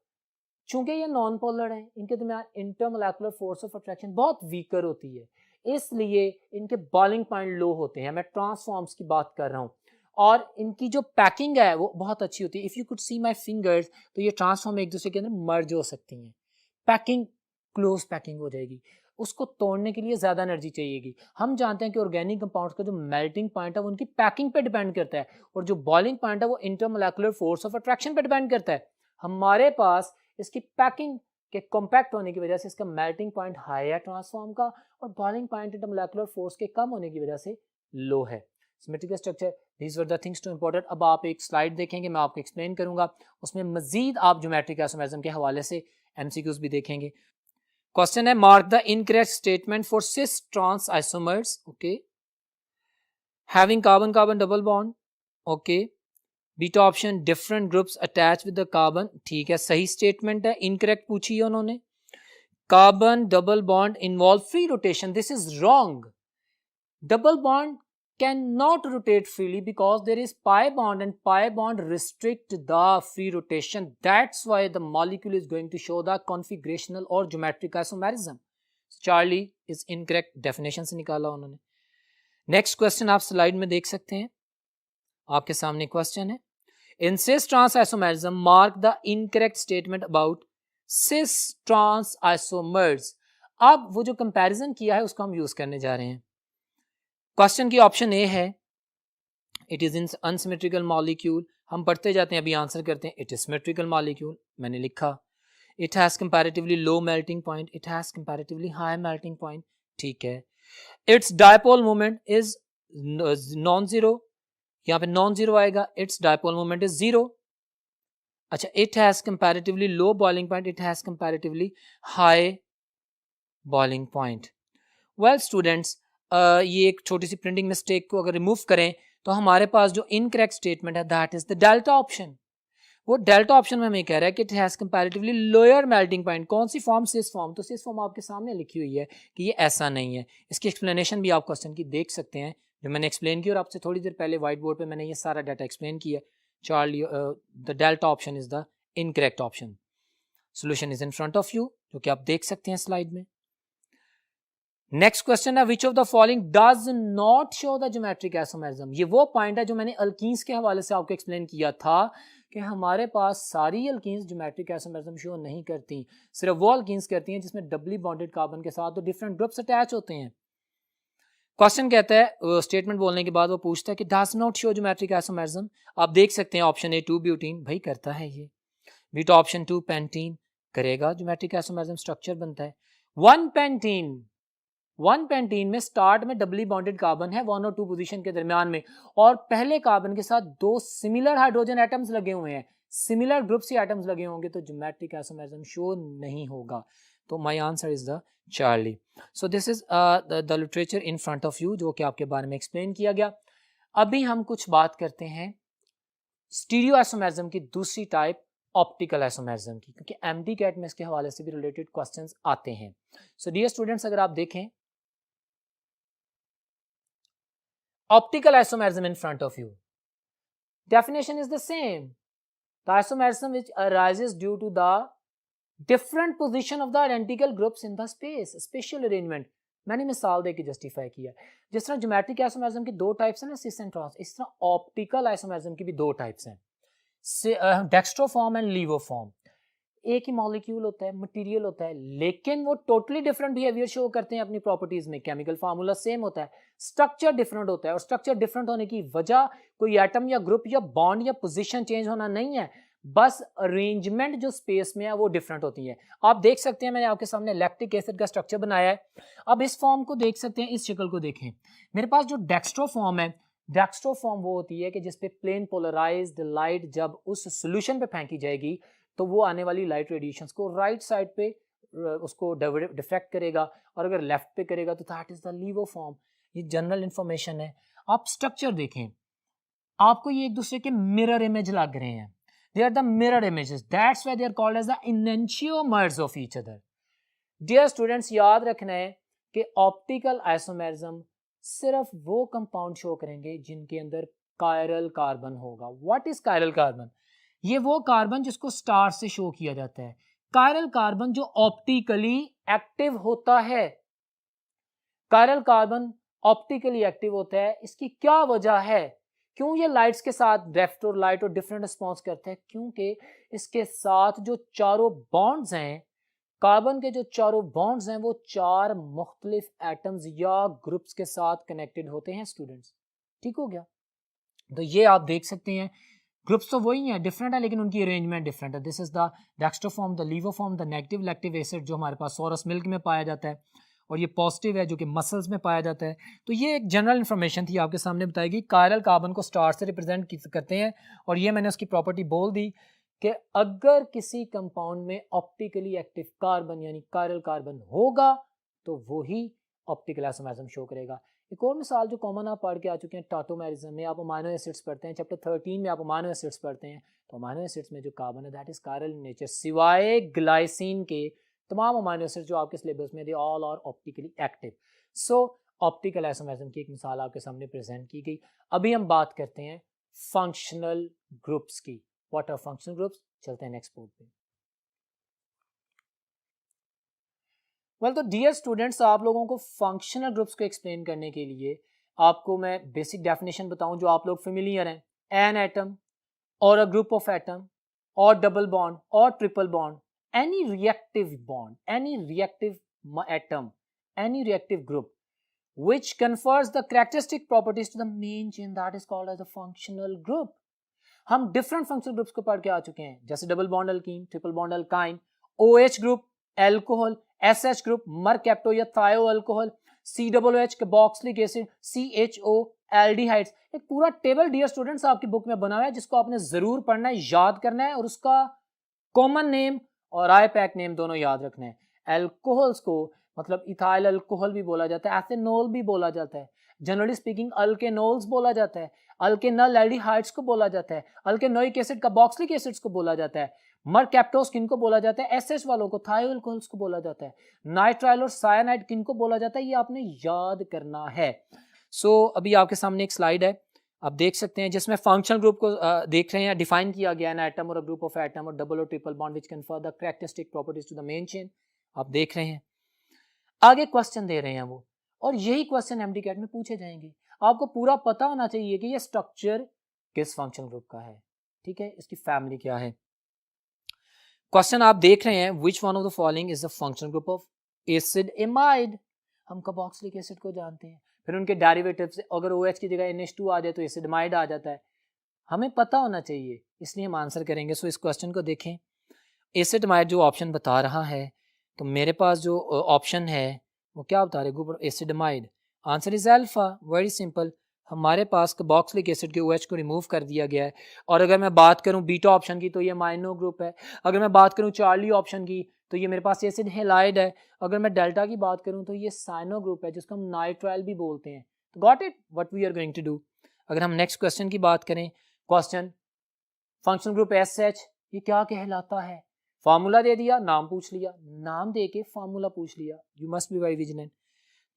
चूंकि ये नॉन पोलर है, इनके दरमियान इंटरमोलेकुलर फोर्स ऑफ अट्रैक्शन बहुत वीकर होती है, इसलिए इनके बॉइलिंग पॉइंट लो होते हैं. मैं ट्रांसफॉर्म्स की बात कर रहा हूँ. और इनकी जो पैकिंग है वो बहुत अच्छी होती है. If you could see my fingers तो ये ट्रांसफॉर्म एक दूसरे के अंदर मर्ज हो सकती हैं. पैकिंग क्लोज पैकिंग हो जाएगी। उसको तोड़ने के लिए ज़्यादा एनर्जी चाहिएगी। हम जानते हैं कि ऑर्गेनिक कंपाउंड्स का जो मेल्टिंग पॉइंट है वो उनकी पैकिंग पे डिपेंड करता है, और जो बॉइलिंग पॉइंट है वो इंटरमोलेकुलर फोर्स ऑफ अट्रैक्शन पे डिपेंड करता है। हमारे पास इसकी पैकिंग के कॉम्पैक्ट होने की वजह से इसका मेल्टिंग पॉइंट हाई है ट्रांसफॉर्म का, और बॉइलिंग पॉइंट इंटरमोलेकुलर फोर्स के कम होने की वजह से लो है। Symmetrical structure, these were the things too important. अब आप एक स्लाइड देखेंगे, मैं आपको एक्सप्लेन करूंगा, उसमें मजीद आप ज्योमेट्रिक आइसोमेरिज्म के हवाले से एमसीक्यूज भी देखेंगे। क्वेश्चन है, mark the incorrect statement for cis trans isomers, okay, having carbon carbon double bond, okay. Beta option, different groups attach with the carbon, ठीक है, सही स्टेटमेंट है। इनकरेक्ट पूछी है उन्होंने, carbon double bond involve free rotation, this is wrong. Double bond cannot rotate freely because there is pi bond, and pi bond restrict the free rotation. That's why the molecule is going to show the configurational or geometric isomerism. Charlie is incorrect, definition से निकाला उन्होंने। नेक्स्ट क्वेश्चन आप स्लाइड में देख सकते हैं, आपके सामने क्वेश्चन है, in cis trans isomerism mark the incorrect statement about cis trans isomers। अब वो जो कंपैरिजन किया है उसको हम यूज करने जा रहे हैं। क्वेश्चन की ऑप्शन ए है, it is in unsymmetrical molecule, हम पढ़ते जाते हैं, अभी आंसर करते हैं। इट इज सिमेट्रिकल मॉलिक्यूल, मैंने लिखा। It has comparatively low melting point, it has comparatively high melting point, ठीक है। Its dipole moment is non zero, यहाँ पे नॉन जीरो आएगा, its dipole moment is zero. अच्छा, it has comparatively low boiling point, it has comparatively high boiling point. Well students, ये एक छोटी सी प्रिंटिंग मिस्टेक को अगर रिमूव करें तो हमारे पास जो इनकरेक्ट स्टेटमेंट है that is the delta option. वो डेल्टा ऑप्शन में हमें कह रहा है कि it has comparatively lower melting point. कौन सी फॉर्म? Cis form. तो सिस फॉर्म आपके सामने लिखी हुई है कि ये ऐसा नहीं है। इसकी एक्सप्लेनेशन भी आप क्वेश्चन की देख सकते हैं जो मैंने एक्सप्लेन की, और आपसे थोड़ी देर पहले व्हाइट बोर्ड पे मैंने ये सारा डाटा एक्सप्लेन किया। Charlie, the delta option is the incorrect option. Solution is in front of you, जो कि आप देख सकते हैं स्लाइड में। नेक्स्ट क्वेश्चन है, विच of the following does not show the geometric isomerism. ये वो पॉइंट है जो मैंने अल्कीन्स के हवाले से आपको एक्सप्लेन किया था कि हमारे पास सारी अल्कीन्स ज्योमेट्रिक आइसोमेरिज्म शो नहीं करती, सिर्फ वो अल्कीन्स करती हैं जिसमें डबली बॉन्डेड कार्बन के साथ तो डिफरेंट ग्रुप्स अटैच होते हैं। क्वेश्चन कहता है, स्टेटमेंट बोलने के बाद वो पूछता है कि does not show geometric isomerism. आप देख सकते हैं ऑप्शन ए 2 ब्यूटीन, भाई करता है ये। बीटा ऑप्शन 2 पेंटीन, करेगा, ज्योमेट्रिक आइसोमेरिज्म स्ट्रक्चर बनता है। 1 पेंटीन, 1 पेंटीन में स्टार्ट में डबली बॉन्डेड कार्बन है 1 और 2 पोजीशन के दरमियान में, और पहले कार्बन के साथ 2 सिमिलर हाइड्रोजन एटम्स लगे हुए हैं, सिमिलर ग्रुप से एटम्स लगे होंगे तो ज्योमेट्रिक आइसोमेरिज्म शो नहीं होगा। तो my answer is the Charlie. So this is the literature in front of you, जो कि आपके बारे में एक्सप्लेन किया गया। अभी हम कुछ बात करते हैं स्टीरियो आइसोमेरिज्म की दूसरी टाइप, ऑप्टिकल आइसोमेरिज्म की, क्योंकि एमडी कैट में इसके हवाले से भी रिलेटेड क्वेश्चंस आते हैं। सो डियर स्टूडेंट्स, अगर आप देखें optical isomerism in front of you, definition is the same, the isomerism which arises due to the different position of the identical groups in the space, spatial arrangement। मैंने मिसाल देके जस्टिफाई किया। जिस तरह ज्योमेट्रिक आइसोमेरिज्म की 2 टाइप्स हैं ना, सिस एंड ट्रांस, इस तरह ऑप्टिकल आइसोमेरिज्म की भी 2 टाइप्स हैं, डेक्स्ट्रोफॉर्म एंड लीवोफॉर्म। एक ही मॉलिक्यूल होता है, मटेरियल होता है, लेकिन वो टोटली डिफरेंट बिहेवियर शो करते हैं अपनी प्रॉपर्टीज में। केमिकल फार्मूला सेम होता है, स्ट्रक्चर डिफरेंट होता है, और स्ट्रक्चर डिफरेंट होने की वजह कोई एटम या ग्रुप या बॉन्ड या पोजीशन चेंज होना नहीं है, बस अरेंजमेंट जो स्पेस में है वो डिफरेंट होती है। आप देख सकते हैं, मैंने आपके सामने लैक्टिक एसिड का स्ट्रक्चर बनाया है। अब इस फॉर्म को देख सकते हैं, इस शक्ल को देखें। मेरे पास जो डेक्स्ट्रोफॉर्म है, डेक्स्ट्रोफॉर्म वो होती है कि जिसपे प्लेन पोलराइज्ड लाइट जब उस सोल्यूशन पे फेंकी जाएगी तो वो आने वाली लाइट रेडिएशंस को राइट साइड पे उसको डिफ्रेक्ट करेगा, और अगर लेफ्ट पे करेगा तो दैट इज द लीवो फॉर्म। ये जनरल इंफॉर्मेशन है। आप स्ट्रक्चर देखें, आपको ये एक दूसरे के मिरर इमेज लग रहे हैं, they are the mirror images, that's why they are called as the enantiomers of each other. Dear students, याद रखना है कि ऑप्टिकल आइसोमेरिज्म सिर्फ वो कंपाउंड शो करेंगे जिनके अंदर कायरल कार्बन होगा। What is chiral carbon? ये वो कार्बन जिसको स्टार से शो किया जाता है। कायरल कार्बन जो ऑप्टिकली एक्टिव होता है, कायरल कार्बन ऑप्टिकली एक्टिव होता है। इसकी क्या वजह है? क्यों ये लाइट्स के साथ लेफ्ट और लाइट और डिफरेंट रिस्पॉन्स करते हैं? क्योंकि इसके साथ जो चारों बॉन्ड्स हैं कार्बन के जो चारों बॉन्ड्स हैं वो 4 मुख्तलिफ एटम्स या ग्रुप्स के साथ कनेक्टेड होते हैं स्टूडेंट्स। ठीक हो गया? तो ये आप देख सकते हैं ग्रुप्स तो वही हैं, डिफरेंट है, लेकिन उनकी अरेंजमेंट डिफरेंट है। This is the dextroform, the levoform, the negative lactic acid जो हमारे पास सोरस मिल्क में पाया जाता है, और ये पॉजिटिव है जो कि मसल्स में पाया जाता है। तो ये एक जनरल इन्फॉर्मेशन थी आपके सामने बताई गई। कायरल कार्बन को स्टार से रिप्रेजेंट करते हैं, और ये मैंने उसकी प्रॉपर्टी बोल दी कि अगर किसी कंपाउंड में ऑप्टिकली एक्टिव कार्बन यानी कायरल कार्बन होगा तो वही ऑप्टिकल आइसोमरिज्म शो करेगा। एक और मिसाल जो कॉमन आप पढ़ के आ चुके हैं, टाटोमेरिज्म में आप अमाइनो एसिड्स पढ़ते हैं, चैप्टर 13 में आप अमाइनो एसिड्स पढ़ते हैं। तो अमाइनो एसिड्स में जो कार्बन है that is chiral in nature, सिवाय ग्लाइसिन के तमाम अमाइनो एसिड्स जो आपके सिलेबस में they all are optically active. So optical isomerism की एक मिसाल आपके सामने प्रेजेंट की गई। अभी हम बात करते हैं फंक्शनल ग्रुप्स की। What are functional groups? चलते हैं नेक्स्ट बोर्ड पे। वेल तो डियर स्टूडेंट्स, आप लोगों को फंक्शनल ग्रुप्स को एक्सप्लेन करने के लिए आपको मैं बेसिक डेफिनेशन बताऊं जो आप लोग फेमिलियर हैं। एन एटम और अ ग्रुप ऑफ एटम और डबल बॉन्ड और triple bond, any reactive bond, any reactive atom, any reactive group which confers the characteristic properties to the main chain that is called as a functional group। हम डिफरेंट फंक्शनल ग्रुप्स को पढ़ के आ चुके हैं, जैसे double bond alkyne, triple bond alkyne, OH group alcohol, SH group mercapto या थायो alcohol, COOH carboxylic acid, CHO aldehydes. एक पूरा टेबल डियर स्टूडेंट्स आपकी बुक में बना हुआ है जिसको आपने जरूर पढ़ना है, याद करना है, और उसका कॉमन नेम और आईपैक नेम दोनों याद रखने हैं। एल्कोहल्स को मतलब इथाइल अल्कोहल भी बोला जाता है, एथेनॉल भी बोला जाता है, जनरली स्पीकिंग अल्केनोल्स बोला जाता है, अल्केनल एल्डिहाइड्स को बोला जाता है, अल्केनोइक एसिड कार्बोक्सिलिक एसिड्स को बोला जाता है, मरकैप्टोस किनको बोला जाता है, एसएच वालों को थायो अल्कोहल्स को बोला जाता है, नाइट्राइल और साइनाइड किनको बोला जाता है, ये आपने याद करना है। सो अभी आपके सामने एक स्लाइड है, आप देख सकते हैं, जिसमें फंक्शनल ग्रुप को देख रहे हैं, डिफाइन किया गया है एटम और अ ग्रुप ऑफ एटम और डबल और triple bond which confer the characteristic properties to the main chain. आप देख रहे हैं, आगे क्वेश्चन दे रहे हैं वो, और यही क्वेश्चन एमडीकैट में पूछे जाएंगे। आपको पूरा पता होना चाहिए कि ये स्ट्रक्चर किस फंक्शनल ग्रुप का है, ठीक है, इसकी फैमिली क्या है। क्वेश्चन आप देख रहे हैं, which one of the following is the functional group of acid amide. हम कार्बोक्सिलिक एसिड को जानते हैं, फिर उनके डेरिवेटिव से अगर OH की जगह NH2 आ जाए तो एसिडमाइड आ जाता है, हमें पता होना चाहिए, इसलिए हम आंसर करेंगे। सो इस क्वेश्चन को देखें, एसिडमाइड जो ऑप्शन बता रहा है, तो मेरे पास जो ऑप्शन है वो क्या बता रहे, group acid amide, answer is alpha. Very simple, हमारे पास कार्बोक्सिलिक एसिड के OH को रिमूव कर दिया गया है। और अगर मैं बात करूं बीटा ऑप्शन की तो ये अमाइनो ग्रुप है, अगर मैं बात करूं चार्ली ऑप्शन की तो ये मेरे पास एसिड हेलाइड है, अगर मैं डेल्टा की बात करूं तो ये साइनो ग्रुप है जिसको हम नाइट्राइल भी बोलते हैं। तो got it what we are going to do. अगर हम नेक्स्ट क्वेश्चन की बात करें, क्वेश्चन फंक्शनल ग्रुप SH ये क्या कहलाता है, फार्मूला दे दिया, नाम पूछ लिया, नाम दे के फार्मूला पूछ लिया, you must be very vigilant.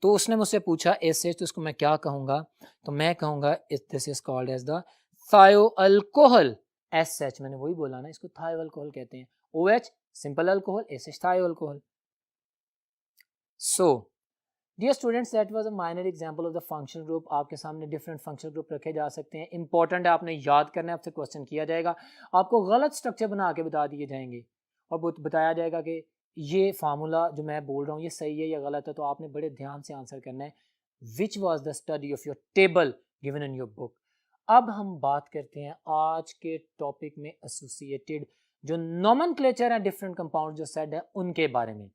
तो उसने मुझसे पूछा SH, तो उसको मैं क्या कहूंगा, तो मैं कहूंगा this is called as the thio alcohol. SH मैंने वही बोला ना, इसको थायो अल्कोहल कहते हैं। OH simple alcohol, SH thio alcohol. So dear students, that was a minor example of the functional group. आपके सामने डिफरेंट फंक्शनल ग्रुप रखे जा सकते हैं, इंपॉर्टेंट है, आपने याद करना है, आपसे क्वेश्चन किया जाएगा, आपको गलत स्ट्रक्चर बना के बता दिए जाएंगे और बताया जाएगा कि ये फार्मूला जो मैं बोल रहा हूँ ये सही है या गलत है। तो आपने बड़े ध्यान से आंसर करना है, which was the study of your table given in your book. अब हम बात करते हैं आज के टॉपिक में एसोसिएटेड जो नोमेनक्लेचर है डिफरेंट कंपाउंड जो सेट है उनके बारे में।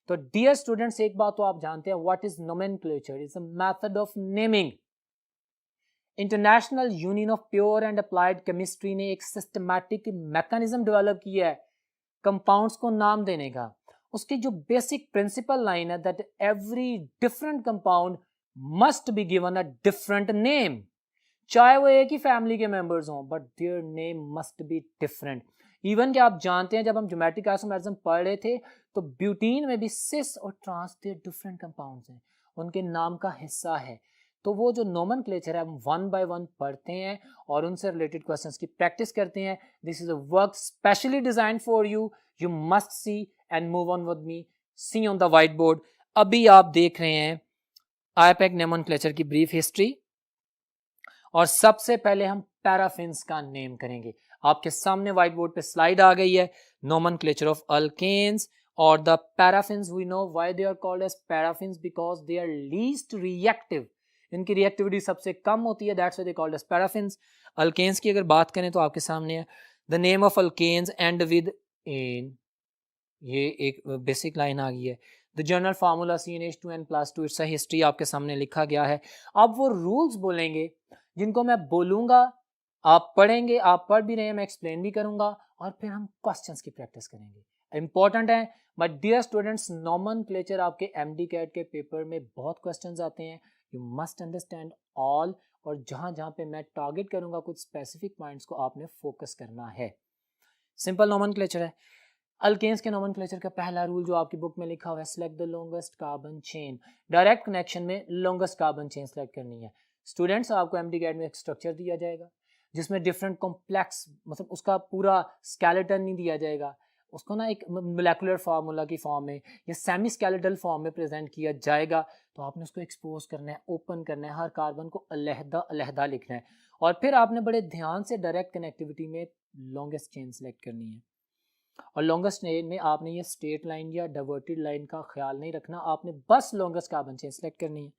तो डियर स्टूडेंट्स, एक बात तो आप जानते हैं, what is nomenclature? Is a method of naming. International union of pure and applied chemistry ने एक सिस्टमैटिक मैकेनिज्म डेवलप किया है कंपाउंड्स को नाम देने का। उसकी जो बेसिक प्रिंसिपल लाइन है that every different compound must be given a different name, चाहे वो एक ही फैमिली के मेंबर्स हों, but their name must be different. Even कि आप जानते हैं, जब हम ज्योमेट्रिक आइसोमेरिज्म पढ़ रहे थे तो ब्यूटीन में भी सिस और ट्रांस डिफरेंट कंपाउंड्स हैं, उनके नाम का हिस्सा है। तो वो जो नोमेनक्लेचर है हम वन बाय वन पढ़ते हैं और उनसे रिलेटेड क्वेश्चंस की प्रैक्टिस करते हैं। This is a work specially designed for you, you must see and move on with me. See on the white board, अभी आप देख रहे हैं आईपैक नोमेनक्लेचर की ब्रीफ हिस्ट्री, और सबसे पहले हम पैराफिन्स का नेम करेंगे। आपके सामने व्हाइट बोर्ड पे स्लाइड आ गई है, नोमेनक्लेचर ऑफ अल्केन्स और the paraffins, we know why they are called as paraffins, because they are least reactive, इनकी रिएक्टिविटी सबसे कम होती है, that's why they called as paraffins. Alkanes की अगर बात करें तो आपके सामने है the name of alkanes end with N, ये एक बेसिक लाइन आ गई है। The general formula CnH2n+2, it's a history आपके सामने लिखा गया है। अब वो रूल्स बोलेंगे जिनको मैं बोलूंगा, आप पढ़ेंगे, आप पढ़ भी रहे हैं, मैं एक्सप्लेन भी करूंगा, और फिर हम क्वेश्चंस की प्रैक्टिस करेंगे। इंपॉर्टेंट है बट डियर स्टूडेंट्स, नोमेनक्लेचर आपके MD कैट के पेपर में बहुत क्वेश्चंस आते हैं, यू मस्ट अंडरस्टैंड ऑल, और जहां जहां पे मैं टारगेट करूंगा कुछ स्पेसिफिक पॉइंट्स को आपने फोकस करना है। सिंपल नोमेनक्लेचर है। अल्केन्स के नोमेनक्लेचर का पहला रूल जो आपकी बुक में लिखा हुआ है, select the longest carbon chain, direct connection में लॉन्गेस्ट कार्बन चेन सेलेक्ट करनी है। स्टूडेंट्स, आपको MD कैट में एक स्ट्रक्चर दिया जाएगा जिसमें डिफरेंट कॉम्प्लेक्स, मतलब उसका पूरा स्केलेटन नहीं दिया जाएगा, उसको ना एक मोलेकुलर फार्मूला की फॉर्म में या सेमी स्केलेटल फॉर्म में प्रेजेंट किया जाएगा। तो आपने उसको एक्सपोज करना है, ओपन करना है, हर कार्बन को अलहदा अलहदा लिखना है, और फिर आपने बड़े ध्यान से डायरेक्ट कनेक्टिविटी में लॉन्गेस्ट चेन सेलेक्ट करनी है। और लॉन्गेस्ट चेन में आपने ये स्ट्रेट लाइन या डाइवर्टेड लाइन का ख्याल नहीं रखना, आपने बस लॉन्गेस्ट कार्बन चेन सेलेक्ट करनी है।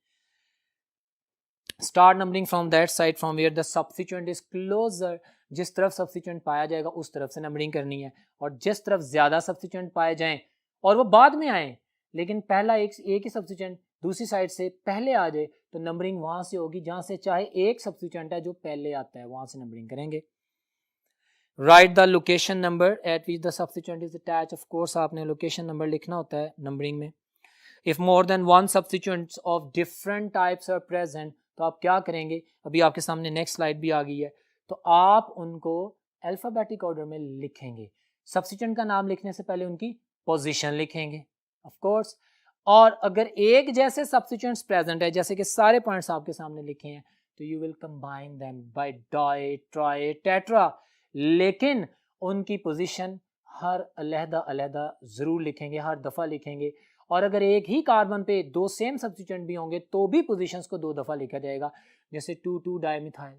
Start numbering from that side from where the substituent is closer, जिस तरफ सब्स्टिट्यूएंट पाया जाएगा उस तरफ से नंबरिंग करनी है, और जिस तरफ ज्यादा सब्स्टिट्यूएंट पाए जाएं और वो बाद में आए, लेकिन पहला एक ही सब्स्टिट्यूएंट दूसरी साइड से पहले आ जाए, तो नंबरिंग वहां से होगी जहां से चाहे एक सब्स्टिट्यूएंट है जो पहले आता है, वहां से नंबरिंग करेंगे। Write the location number at which the substituent is attach, of course आपने लोकेशन नंबर लिखना होता है नंबरिंग में। If more than one substituents of different types are present, तो आप क्या करेंगे, अभी आपके सामने नेक्स्ट स्लाइड भी आ गई है, तो आप उनको अल्फाबेटिक ऑर्डर में लिखेंगे। सब्स्टिट्यूएंट का नाम लिखने से पहले उनकी पोजीशन लिखेंगे ऑफ कोर्स, और अगर एक जैसे सब्स्टिट्यूएंट्स प्रेजेंट है, जैसे कि सारे पॉइंट्स आपके सामने लिखे हैं, तो you will combine them by di tri tetra, लेकिन उनकी पोजीशन हर अलहदा अलहदा जरूर लिखेंगे, हर दफा लिखेंगे। और अगर एक ही कार्बन पे दो सेम सब्स्टिट्यूएंट भी होंगे तो भी पोजीशंस को दो दफा लिखा जाएगा, जैसे 2,2 डाइमिथाइल।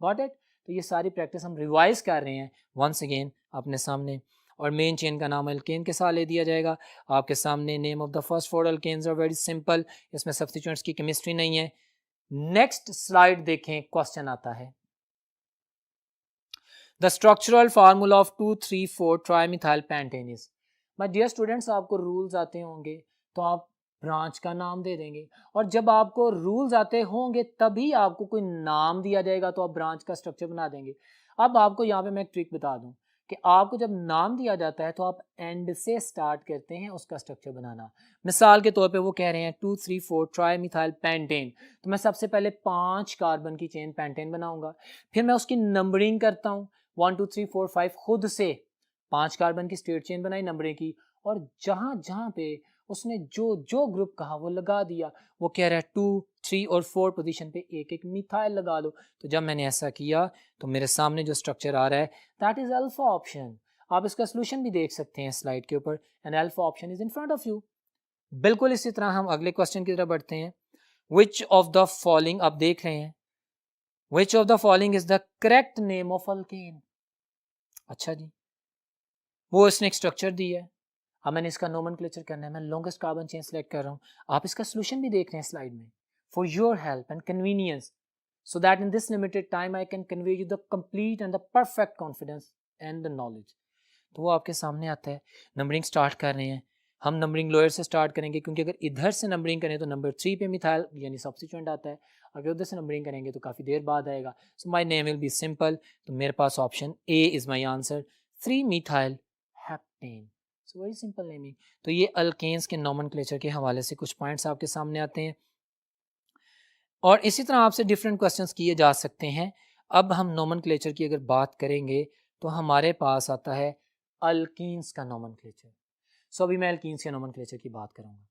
Got it? तो ये सारी प्रैक्टिस हम रिवाइज कर रहे हैं वंस अगेन अपने सामने। और मेन चेन का नाम अल्केन के साथ ले दिया जाएगा आपके सामने। Name of the first 4 alkanes are very simple, इसमें सब्स्टिट्यूएंट्स की केमिस्ट्री नहीं है। नेक्स्ट स्लाइड देखें, क्वेश्चन आता है the structural formula of 2,3,4 trimethyl pentane is. My dear students, आपको रूल्स आते होंगे तो आप ब्रांच का नाम दे देंगे, और जब आपको रूल्स आते होंगे तभी आपको कोई नाम दिया जाएगा तो आप ब्रांच का स्ट्रक्चर बना देंगे। अब आपको यहाँ पे मैं एक ट्रिक बता दूं कि आपको जब नाम दिया जाता है तो आप एंड से स्टार्ट करते हैं उसका स्ट्रक्चर बनाना। मिसाल के तौर पे वो कह रहे हैं 2,3,4 ट्राइमिथाइल पेंटेन, तो मैं सबसे पहले 5 कार्बन की चेन पेंटेन बनाऊंगा, फिर मैं उसकी नंबरिंग करता हूँ 1 2 3 4 5, खुद से 5 कार्बन की स्ट्रेट चेन बनाई नंबरिंग की, और जहां जहां पे उसने जो जो ग्रुप कहा वो लगा दिया। वो कह रहा है 2, 3 और 4 पोजीशन पे एक एक मिथाइल लगा लो। तो जब मैंने ऐसा किया तो मेरे सामने जो स्ट्रक्चर आ रहा है दैट इज अल्फा ऑप्शन। आप इसका सोल्यूशन भी देख सकते हैं स्लाइड के ऊपर, and alpha option is in front of you. बिल्कुल इसी तरह हम अगले क्वेश्चन की तरफ बढ़ते हैं। विच ऑफ द फॉलोइंग, आप देख रहे हैं, विच of the following is the correct name of alkane. अच्छा जी, वो इसने एक स्ट्रक्चर दी है, अब मैंने इसका नोमेनक्लेचर करना है, मैं लॉन्गेस्ट कार्बन चेन सेलेक्ट कर रहा हूँ। आप इसका सोल्यूशन भी देख रहे हैं स्लाइड में, for your help and convenience, so that in this limited time I can convey you the complete and the perfect confidence and the knowledge. तो वो आपके सामने आता है। नंबरिंग स्टार्ट कर रहे हैं, हम नंबरिंग लोअर से स्टार्ट करेंगे, क्योंकि अगर इधर से नंबरिंग करें तो नंबर 3 पे मिथाइल यानी सब्स्टिट्यूएंट आता है, अगर उधर से नंबरिंग करेंगे तो काफ़ी देर बाद आएगा। So my name will be simple, तो मेरे पास option A is my answer, 3 methyl heptane. So very simple naming. तो ये अल्केन्स के नोमेनक्लेचर के हवाले से कुछ पॉइंट्स आपके सामने आते हैं, और इसी तरह आपसे डिफरेंट क्वेश्चंस किए जा सकते हैं। अब हम नोमेनक्लेचर की अगर बात करेंगे तो हमारे पास आता है अल्कीन्स का नोमेनक्लेचर। सो अभी मैं अल्कीन्स के नोमेनक्लेचर की बात करूंगा।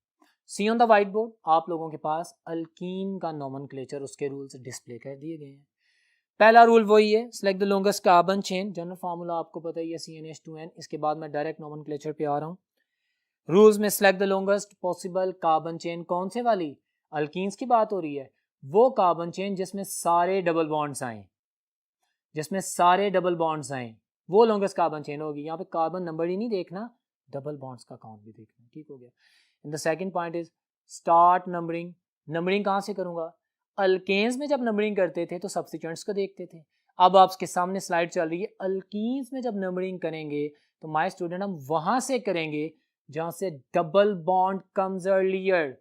सी ऑन द वाइट बोर्ड आप लोगों के पास अल्कीन का नोमेनक्लेचर, उसके रूल्स डिस्प्ले कर दिए गए हैं। पहला रूल वही है, select the longest carbon chain, general formula आपको पता ही है CnH2n। इसके बाद मैं डायरेक्ट नोमेनक्लेचर पे आ रहा हूँ। रूल्स में select the longest possible carbon chain, कौन से वाली, अल्कीन्स की बात हो रही है, वो कार्बन चेन जिसमें सारे डबल बॉन्ड्स आए, जिसमें सारे डबल बॉन्ड्स आए वो लॉन्गेस्ट कार्बन चेन होगी। यहाँ पे कार्बन नंबर ही नहीं देखना, डबल बॉन्ड्स का काउंट भी देखना है, ठीक हो गया। And the second point is start numbering. Numbering कहाँ से करूँगा? अल्केन्स में जब नंबरिंग करते थे तो सब्स्टिट्यूएंट्स को देखते थे। अब आपके सामने स्लाइड चल रही है, अल्कीन्स में जब नंबरिंग करेंगे तो माय स्टूडेंट हम वहां से करेंगे जहां से double bond comes earlier,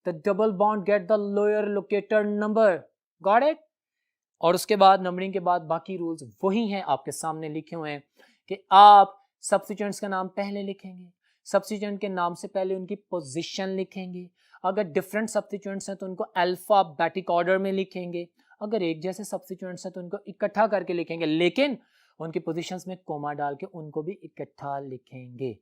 the double bond get the lower located number, got it. और उसके बाद नंबरिंग के बाद बाकी रूल्स वही हैं, आपके सामने लिखे हुए हैं कि आप सब्स्टिट्यूएंट्स का नाम पहले लिखेंगे, सब्स्टिट्यूएंट के नाम से पहले उनकी पोजीशन लिखेंगे, अगर डिफरेंट सब्स्टिट्यूएंट्स हैं तो उनको अल्फाबेटिक ऑर्डर में लिखेंगे, अगर एक जैसे सब्स्टिट्यूएंट्स हैं तो उनको इकट्ठा करके लिखेंगे, लेकिन उनकी पोजीशंस में कोमा डाल के उनको भी इकट्ठा लिखेंगे।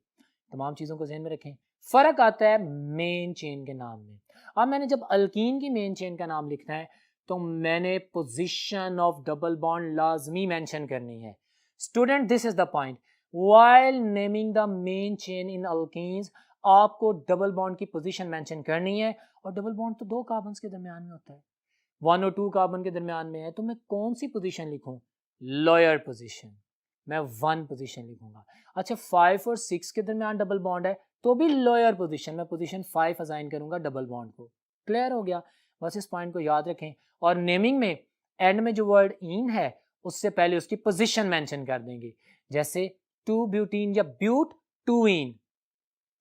तमाम चीज़ों को ध्यान में रखें। फर्क आता है मेन चेन के नाम में। अब मैंने जब अल्कीन की मेन चेन का नाम लिखना है तो मैंने पोजीशन ऑफ डबल बॉन्ड लाजमी मेंशन करनी है। Student, this is the point, while naming the main chain in alkenes आपको डबल बॉन्ड की पोजीशन मेंशन करनी है। और डबल बॉन्ड तो 2 कार्बन के दरमियान में होता है, 1 और 2 कार्बन के दरमियान में है, तो मैं कौन सी पोजीशन लिखूं? लोअर पोजीशन, मैं 1 पोजीशन लिखूंगा। अच्छा, 5 और 6 के दरमियान डबल बॉन्ड है तो भी लोअर पोजीशन, मैं पोजीशन 5 असाइन करूंगा डबल बॉन्ड को। क्लियर हो गया? बस इस पॉइंट को याद रखें। और नेमिंग में एंड में जो वर्ड इन है उससे पहले उसकी पोजीशन मेंशन कर देंगे, जैसे 2 ब्यूटीन या ब्यूट 2 इन,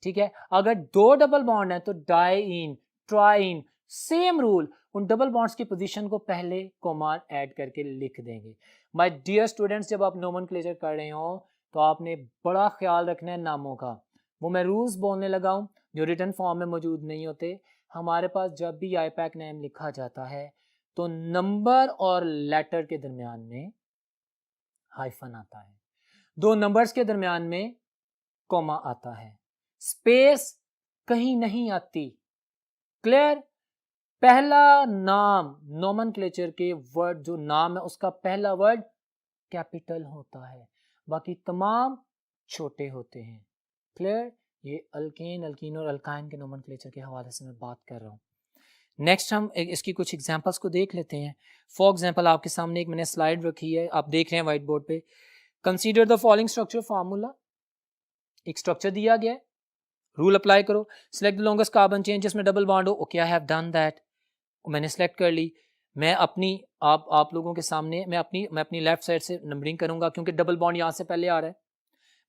ठीक है। अगर 2 डबल बॉन्ड है तो diene, triene, same rule, उन डबल बॉन्ड्स की पोजीशन को पहले कोमा ऐड करके लिख देंगे। माय डियर स्टूडेंट्स, जब आप नोमेनक्लेचर कर रहे हो तो आपने बड़ा ख्याल रखना है नामों का। वो मैं रूल्स बोलने लगा हूं जो रिटन फॉर्म में मौजूद नहीं होते। हमारे पास जब भी आईपैक नेम लिखा जाता है तो नंबर और लेटर के दरमियान में हाइफन आता है, 2 नंबर्स के दरमियान में कोमा आता है, स्पेस कहीं नहीं आती। क्लियर? पहला नाम नोमेनक्लेचर के वर्ड जो नाम है उसका पहला वर्ड कैपिटल होता है, बाकी तमाम छोटे होते हैं। क्लियर? ये अल्केन, अल्कीन और अल्काइन के नोमेनक्लेचर के हवाले से मैं बात कर रहा हूँ। नेक्स्ट हम इसकी कुछ एग्जांपल्स को देख लेते हैं। फॉर एग्जांपल आपके सामने एक मैंने स्लाइड रखी है, आप देख रहे हैं व्हाइट बोर्ड पे। Consider the following structure formula. एक स्ट्रक्चर दिया गया है, रूल अप्लाई करो, select the longest carbon chain जिसमें डबल बॉन्ड हो। Okay, I have done that, मैंने सेलेक्ट कर ली। मैं अपनी आप लोगों के सामने मैं अपनी लेफ्ट साइड से नंबरिंग करूंगा क्योंकि डबल बॉन्ड यहां से पहले आ रहा है।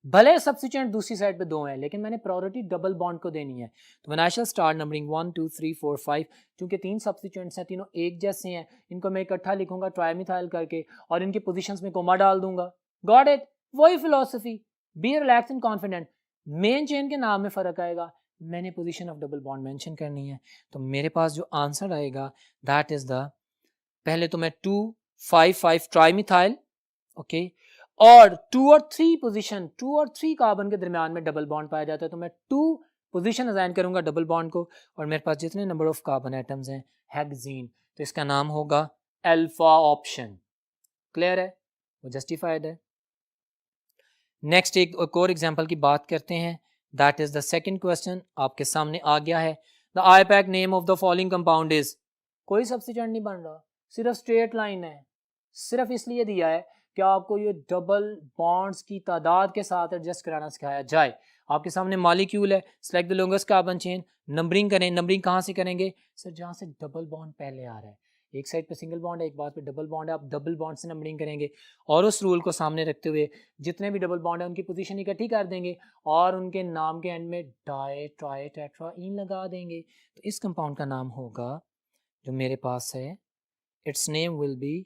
भले सब्स्टिट्यूएंट दूसरी साइड पे 2 हैं लेकिन मैंने प्रायोरिटी डबल बॉन्ड को देनी है, तो when I shell start numbering 1 2 3 4 5, क्योंकि 3 सब्स्टिट्यूएंट्स हैं, तीनों एक जैसे हैं, इनको मैं इकट्ठा लिखूंगा ट्राइमिथाइल करके और इनकी पोजीशंस में कोमा डाल दूंगा। Got it? वही philosophy, be relax and confident. Main chain के नाम में फर्क आएगा, मैंने position of double bond mention करनी है। तो मेरे पास जो आंसर आएगा दैट इज द, पहले तो मैं 2 5 5 ट्राइमिथाइल, ओके, और 2 और 3 पोजीशन, 2 और 3 कार्बन के दरमियान में डबल बॉन्ड पाया जाता है, तो मैं 2 पोजीशन असाइन करूंगा डबल बॉन्ड को, और मेरे पास जितने नंबर ऑफ कार्बन एटम्स हैं हेक्सीन, तो इसका नाम होगा अल्फा ऑप्शन। क्लियर है? वो जस्टिफाइड है। नेक्स्ट एक और एग्जांपल की बात करते हैं, that is the second question आपके सामने आ गया है। The IUPAC name of the following compound is, कोई सब्स्टिट्यूएंट नहीं बन रहा, सिर्फ स्ट्रेट लाइन है, सिर्फ इसलिए दिया है कि आपको ये डबल बॉन्ड्स की तादाद के साथ एडजस्ट कराना सिखाया जाए। आपके सामने मॉलिक्यूल है, select the longest carbon chain, numbering करें। नंबरिंग कहाँ से करेंगे? सर जहाँ से डबल बॉन्ड पहले आ रहा है, एक साइड पे सिंगल बॉन्ड है, एक बात पे डबल बॉन्ड है, आप डबल बॉन्ड से नंबरिंग करेंगे और उस रूल को सामने रखते हुए जितने भी डबल बॉन्ड है उनकी पोजीशन इकट्ठी कर देंगे और उनके नाम के एंड में डाई ट्राई टेट्रा इन लगा देंगे। तो इस कंपाउंड का नाम होगा जो मेरे पास है, it's name will B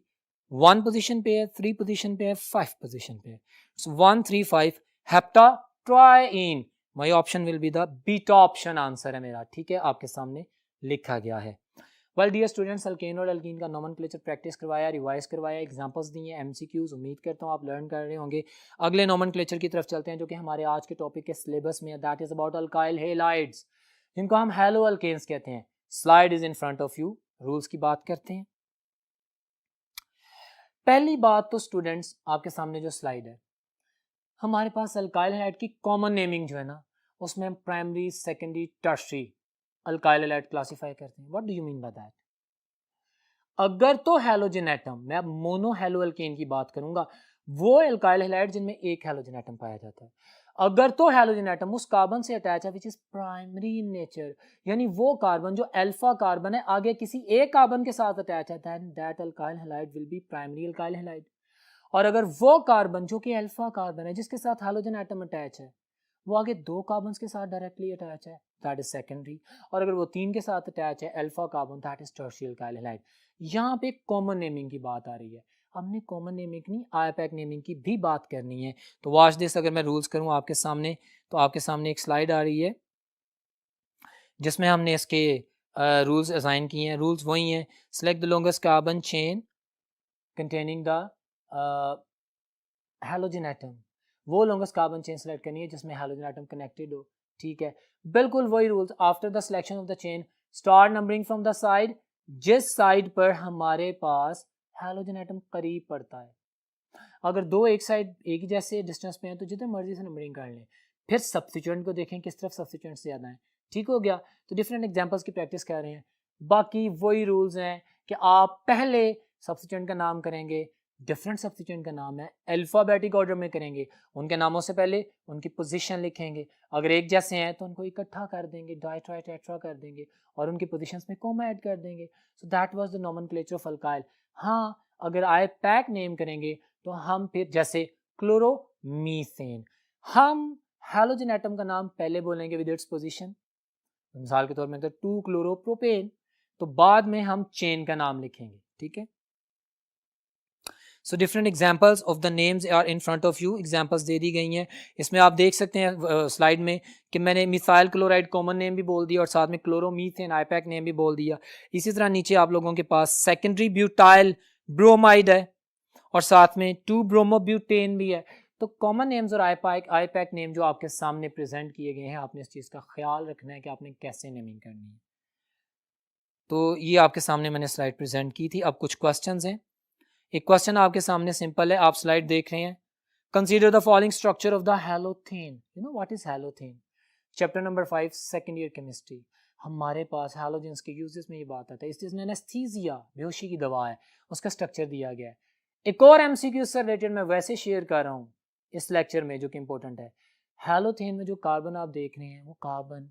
1 position पे है, 3 पोजीशन पे है, 5 पोजीशन पे है, so 1 3 5 heptatriene. My option will be the beta option, answer है मेरा। ठीक है, आपके सामने लिखा गया है। वेल डियर स्टूडेंट्स, अल्केन और अल्कीन का नोमेनक्लेचर प्रैक्टिस करवाया, रिवाइज करवाया, एग्जांपल्स दिए, एमसीक्यूज, उम्मीद करता हूँ आप लर्न कर रहे होंगे। अगले नोमेनक्लेचर की तरफ चलते हैं जो कि हमारे आज के टॉपिक के सिलेबस में है, that is about alkyl halides जिनको हम हैलो अल्केन्स कहते हैं। Slide is in front of you, rules की बात करते हैं। पहली बात तो स्टूडेंट्स आपके सामने जो स्लाइड है, हमारे पास अल्काइल हैलाइड की कॉमन नेमिंग जो है ना, उसमें हम primary, secondary, tertiary alkyl halide classify करते हैं। What do you mean by that? अगर तो हैलोजन एटम, मैं अब मोनो हैलो अल्केन की बात करूंगा, वो अल्काइल हैलाइड जिनमें एक हैलोजन एटम पाया जाता है। अगर तो हैलोजन एटम उस कार्बन से अटैच है which is primary in nature, यानी वो कार्बन जो अल्फा कार्बन है आगे किसी एक कार्बन के साथ अटैच है, then that alkyl halide will be primary alkyl halide. और अगर वो कार्बन जो कि अल्फा कार्बन है जिसके साथ हैलोजन एटम अटैच है वो आगे दो कार्बन के साथ डायरेक्टली अटैच है, दैट इज सेकेंडरी। और अगर वो तीन के साथ अटैच है alpha carbon, that is टर्शियल alkyl halide. यहाँ पे कॉमन नेमिंग की बात आ रही है, हमने कॉमन नेमिंग नहीं आईपैक नेमिंग की भी बात करनी है। तो वॉच दिस, अगर मैं रूल्स करूँ आपके सामने तो आपके सामने एक स्लाइड आ रही है जिसमें हमने इसके रूल्स असाइन किए हैं। रूल्स वही हैं, select the longest carbon chain containing the halogen atom, वो लॉन्गेस्ट कार्बन चेन सेलेक्ट करनी है जिसमें हैलोजन एटम कनेक्टेड हो, ठीक है। बिल्कुल वही rules, after the selection of the chain start numbering from the side, जिस साइड पर हमारे पास हैलोजन एटम करीब पड़ता है। अगर दो एक साइड एक ही जैसे डिस्टेंस पे हैं तो जितने मर्जी से नंबरिंग कर लें, फिर सब्स्टिट्यूएंट को देखें किस तरफ सब्स्टिट्यूएंट से ज़्यादा है, ठीक हो गया। तो डिफरेंट एग्जांपल्स की प्रैक्टिस कर रहे हैं, बाकी वही रूल्स हैं कि आप पहले सब्स्टिट्यूएंट का नाम करेंगे, डिफरेंट सब्स्टिट्यूएंट का नाम है अल्फाबेटिक ऑर्डर में करेंगे, उनके नामों से पहले उनकी पोजीशन लिखेंगे, अगर एक जैसे हैं तो उनको इकट्ठा कर देंगे, डाई ट्राई टेट्रा कर देंगे और उनकी पोजीशंस में कॉमा ऐड कर देंगे। सो that was the nomenclature of alkyl. हाँ, अगर आईपैक नेम करेंगे तो हम फिर जैसे क्लोरोमीथेन, हम हैलोजन एटम का नाम पहले बोलेंगे विद इट्स पोजीशन, मिसाल के तौर में तो 2 क्लोरोप्रोपेन, तो बाद में हम चेन का नाम लिखेंगे, ठीक है। So different examples of the names are in front of you, examples दे दी गई हैं। इसमें आप देख सकते हैं स्लाइड में कि मैंने मिथाइल क्लोराइड कॉमन नेम भी बोल दिया और साथ में क्लोरोमीथेन आईपैक नेम भी बोल दिया। इसी तरह नीचे आप लोगों के पास सेकेंडरी ब्यूटाइल ब्रोमाइड है और साथ में 2 ब्रोमोब्यूटेन भी है। तो कॉमन नेम्स और आईपैक नेम जो आपके सामने प्रेजेंट किए गए हैं, आपने इस चीज़ का ख्याल रखना है कि आपने कैसे नेमिंग करनी है। तो ये आपके सामने मैंने स्लाइड प्रेजेंट की थी। अब कुछ क्वेश्चंस हैं। एक क्वेश्चन आपके सामने सिंपल है, आप स्लाइड देख रहे हैं। Consider the following structure of the हैलोथेन। You know what is हैलोथेन? Chapter number 5 second year chemistry. हमारे पास हैलोजेंस के यूजेस में ये बात आता है। इस एनेस्थीसिया, बेहोशी की दवा है, उसका स्ट्रक्चर दिया गया है। एक और एमसीक्यू से रिलेटेड मैं वैसे शेयर कर रहा हूँ इस लेक्चर में जो कि इंपॉर्टेंट है। हैलोथेन में जो कार्बन आप देख रहे हैं वो कार्बन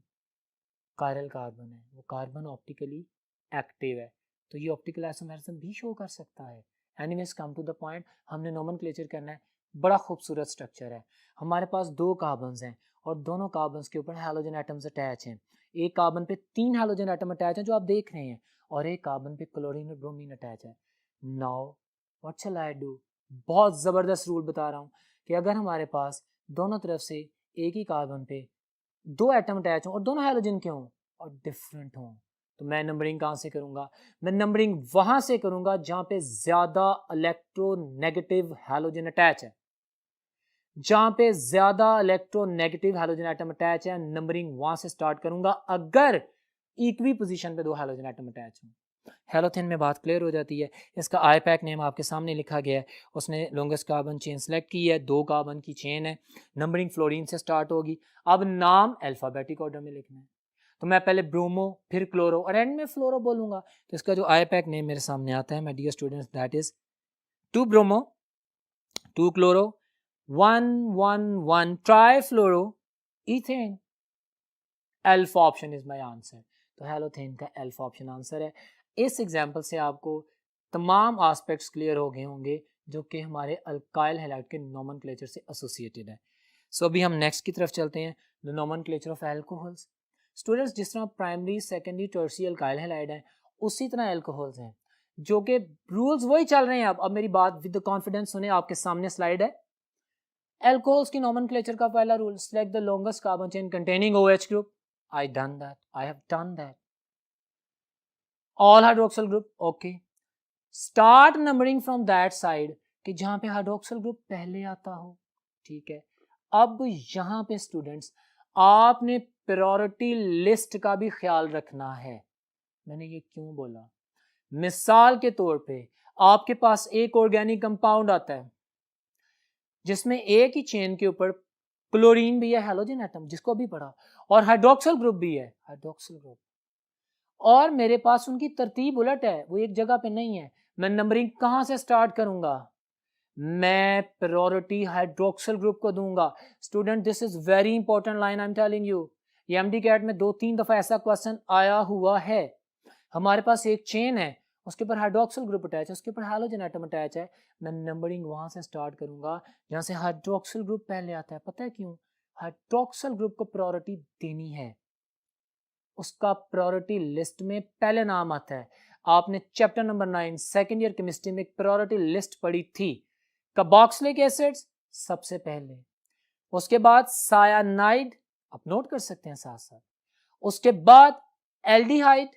कायरल कार्बन है, वो कार्बन ऑप्टिकली एक्टिव है, तो ये ऑप्टिकल आइसोमेरिज्म भी शो कर सकता है। Anyways come to the point, हमने नोमेनक्लेचर करना है। बड़ा खूबसूरत स्ट्रक्चर है। हमारे पास 2 कार्बन्स हैं और दोनों कार्बन्स के ऊपर हैलोजन एटम्स अटैच हैं। एक कार्बन पे 3 हैलोजन एटम अटैच हैं जो आप देख रहे हैं और एक कार्बन पे क्लोरीन और ब्रोमीन अटैच है। Now what shell I do? बहुत ज़बरदस्त रूल बता रहा हूँ कि अगर हमारे पास दोनों तरफ से एक ही कार्बन पे 2 एटम अटैच हों और दोनों हैलोजन के हों और डिफरेंट हों, तो मैं नंबरिंग कहाँ से करूँगा? मैं नंबरिंग वहाँ से करूँगा जहाँ पे ज़्यादा इलेक्ट्रोनेगेटिव हैलोजन अटैच है। जहाँ पे ज़्यादा इलेक्ट्रोनेगेटिव हैलोजन एटम अटैच है, नंबरिंग वहाँ से स्टार्ट करूँगा अगर इक्वी पोजीशन पे 2 हैलोजन एटम अटैच हों। हैलोथेन में बात क्लियर हो जाती है। इसका आईपैक नेम आपके सामने लिखा गया है। उसने लॉन्गेस्ट कार्बन चेन सेलेक्ट की है, 2 कार्बन की चेन है, नंबरिंग फ्लोरीन से स्टार्ट होगी। अब नाम अल्फाबेटिक ऑर्डर में लिखना है, तो मैं पहले ब्रोमो फिर क्लोरो और एंड में फ्लोरो बोलूंगा। तो इसका जो आईपैक नेम मेरे सामने आता है, my dear students, that is 2 bromo 2 chloro 1 trifluoro ethane. Alpha option is my answer. तो हैलोथेन का अल्फा ऑप्शन आंसर है। इस एग्जांपल से आपको तमाम एस्पेक्ट्स क्लियर हो गए होंगे जो कि हमारे अल्काइल हैलाइड के नोमेनक्लेचर से एसोसिएटेड है। सो अभी हम नेक्स्ट की तरफ चलते हैं, the nomenclature of alcohols. Students, जिस तरह primary secondary tertiary alkyl halide है उसी तरह अल्कोहल्स हैं, जो कि रूल्स वही चल रहे हैं। अब मेरी बात विद द कॉन्फिडेंस सुने, आपके सामने स्लाइड है। अल्कोहल्स की नोमेनक्लेचर का पहला rule, select the longest carbon chain containing OH group. I have done that. All hydroxyl group, okay. Start numbering from that side कि जहां पे हाइड्रोक्सिल ग्रुप पहले आता हो, ठीक है। अब यहां पे स्टूडेंट्स आपने प्रायोरिटी लिस्ट का भी ख्याल रखना है। मैंने ये क्यों बोला? मिसाल के तौर पे आपके पास एक ऑर्गेनिक कंपाउंड आता है जिसमें एक ही चेन के ऊपर क्लोरीन भी है, हैलोजन एटम जिसको अभी पढ़ा, और हाइड्रोक्सिल ग्रुप भी है, हाइड्रोक्सिल ग्रुप, और मेरे पास उनकी तरतीब उलट है, वो एक जगह पे नहीं है। मैं नंबरिंग कहां से स्टार्ट करूंगा? मैं प्रायोरिटी हाइड्रोक्सिल ग्रुप को दूंगा। Student this is very important line, I am telling you. ये एमडी कैट में 2-3 दफा ऐसा क्वेश्चन आया हुआ है। हमारे पास एक चेन है, उसके ऊपर हाइड्रोक्सिल ग्रुप अटैच है, उसके ऊपर हैलोजन एटम अटैच है। मैं नंबरिंग वहां से स्टार्ट करूंगा जहां से हाइड्रोक्सिल ग्रुप पहले आता है। पता है क्यों? हाइड्रोक्सिल ग्रुप को प्रायोरिटी देनी है, उसका प्रायोरिटी लिस्ट में पहले नाम आता है। आपने chapter number 9 second year chemistry में एक प्रायोरिटी लिस्ट पढ़ी थी। कार्बोक्सिलिक एसिड्स सबसे पहले, उसके बाद सायानाइड, आप नोट कर सकते हैं साथ साथ, उसके बाद एल्डिहाइड,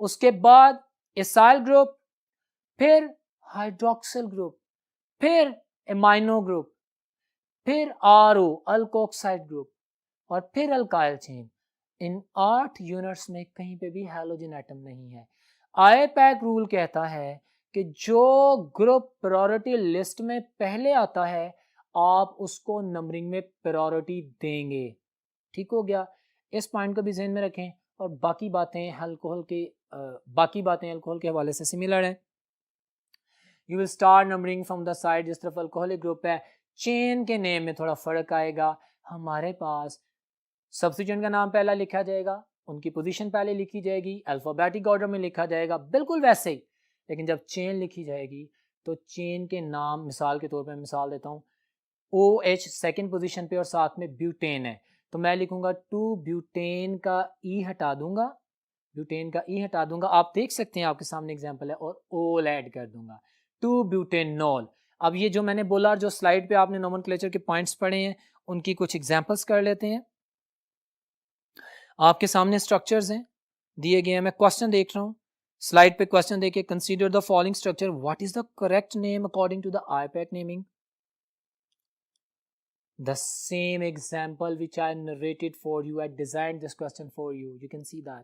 उसके बाद एसाइल ग्रुप, फिर हाइड्रोक्सिल ग्रुप, फिर एमाइनो ग्रुप, फिर आरओ अल्कोक्साइड ग्रुप, और फिर अल्काइल चेन। इन 8 यूनिट्स में कहीं पे भी हैलोजन एटम नहीं है। आईपैक रूल कहता है कि जो ग्रुप प्रायोरिटी लिस्ट में पहले आता है आप उसको नंबरिंग में प्रायोरिटी देंगे। ठीक हो गया? इस पॉइंट को भी ध्यान में रखें। और बाकी बातें अल्कोहल के हवाले से सिमिलर हैं। You will start numbering from the side. जिस तरफ अल्कोहलिक ग्रुप है, चेन के नेम में थोड़ा फर्क आएगा। हमारे पास सब्स्टिट्यूएंट का नाम पहला लिखा जाएगा, उनकी पोजीशन पहले लिखी जाएगी, अल्फाबेटिक ऑर्डर में लिखा जाएगा, बिल्कुल वैसे ही। लेकिन जब चेन लिखी जाएगी तो चेन के नाम, मिसाल के तौर पर मिसाल देता हूँ, OH सेकेंड पोजीशन पे और साथ में ब्यूटेन है, तो मैं लिखूंगा 2 ब्यूटेन का ई हटा दूंगा, ब्यूटेन का ई हटा दूंगा, आप देख सकते हैं आपके सामने एग्जांपल है, और ओल ऐड कर दूंगा, 2 ब्यूटेनॉल। अब ये जो मैंने बोला, जो स्लाइड पे आपने नोमेनक्लेचर के पॉइंट्स पढ़े हैं, उनकी कुछ एग्जांपल्स कर लेते हैं। आपके सामने स्ट्रक्चर्स हैं दिए गए हैं, मैं क्वेश्चन देख रहा हूं, स्लाइड पे क्वेश्चन देखिए। Consider the following structure, what is the correct name according to the IUPAC naming? The same example which I narrated for you, I designed this question for you. You can see that.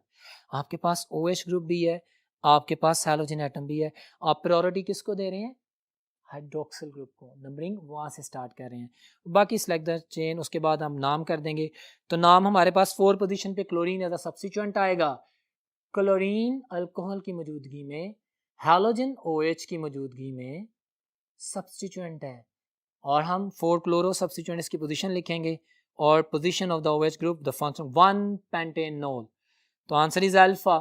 आपके पास OH ग्रुप भी है, आपके पास हैलोजन एटम भी है। आप प्रायोरिटी किसको दे रहे हैं? हाइड्रोक्सिल ग्रुप को। नंबरिंग वहाँ से स्टार्ट कर रहे हैं। बाकी सिलेक्ट द चेन, उसके बाद हम नाम कर देंगे। तो नाम हमारे पास 4 पोजीशन पे क्लोरीन एज अ सब्स्टिट्यूएंट आएगा। क्लोरीन अल्कोहल की मौजूदगी में, हैलोजन OH की मौजूदगी में सब्स्टिट्यूएंट है, और हम 4 क्लोरो सब्स्टिट्यूएंट इसकी पोजीशन लिखेंगे, और position of the OH group the function 1 pentanol. तो आंसर इज अल्फा।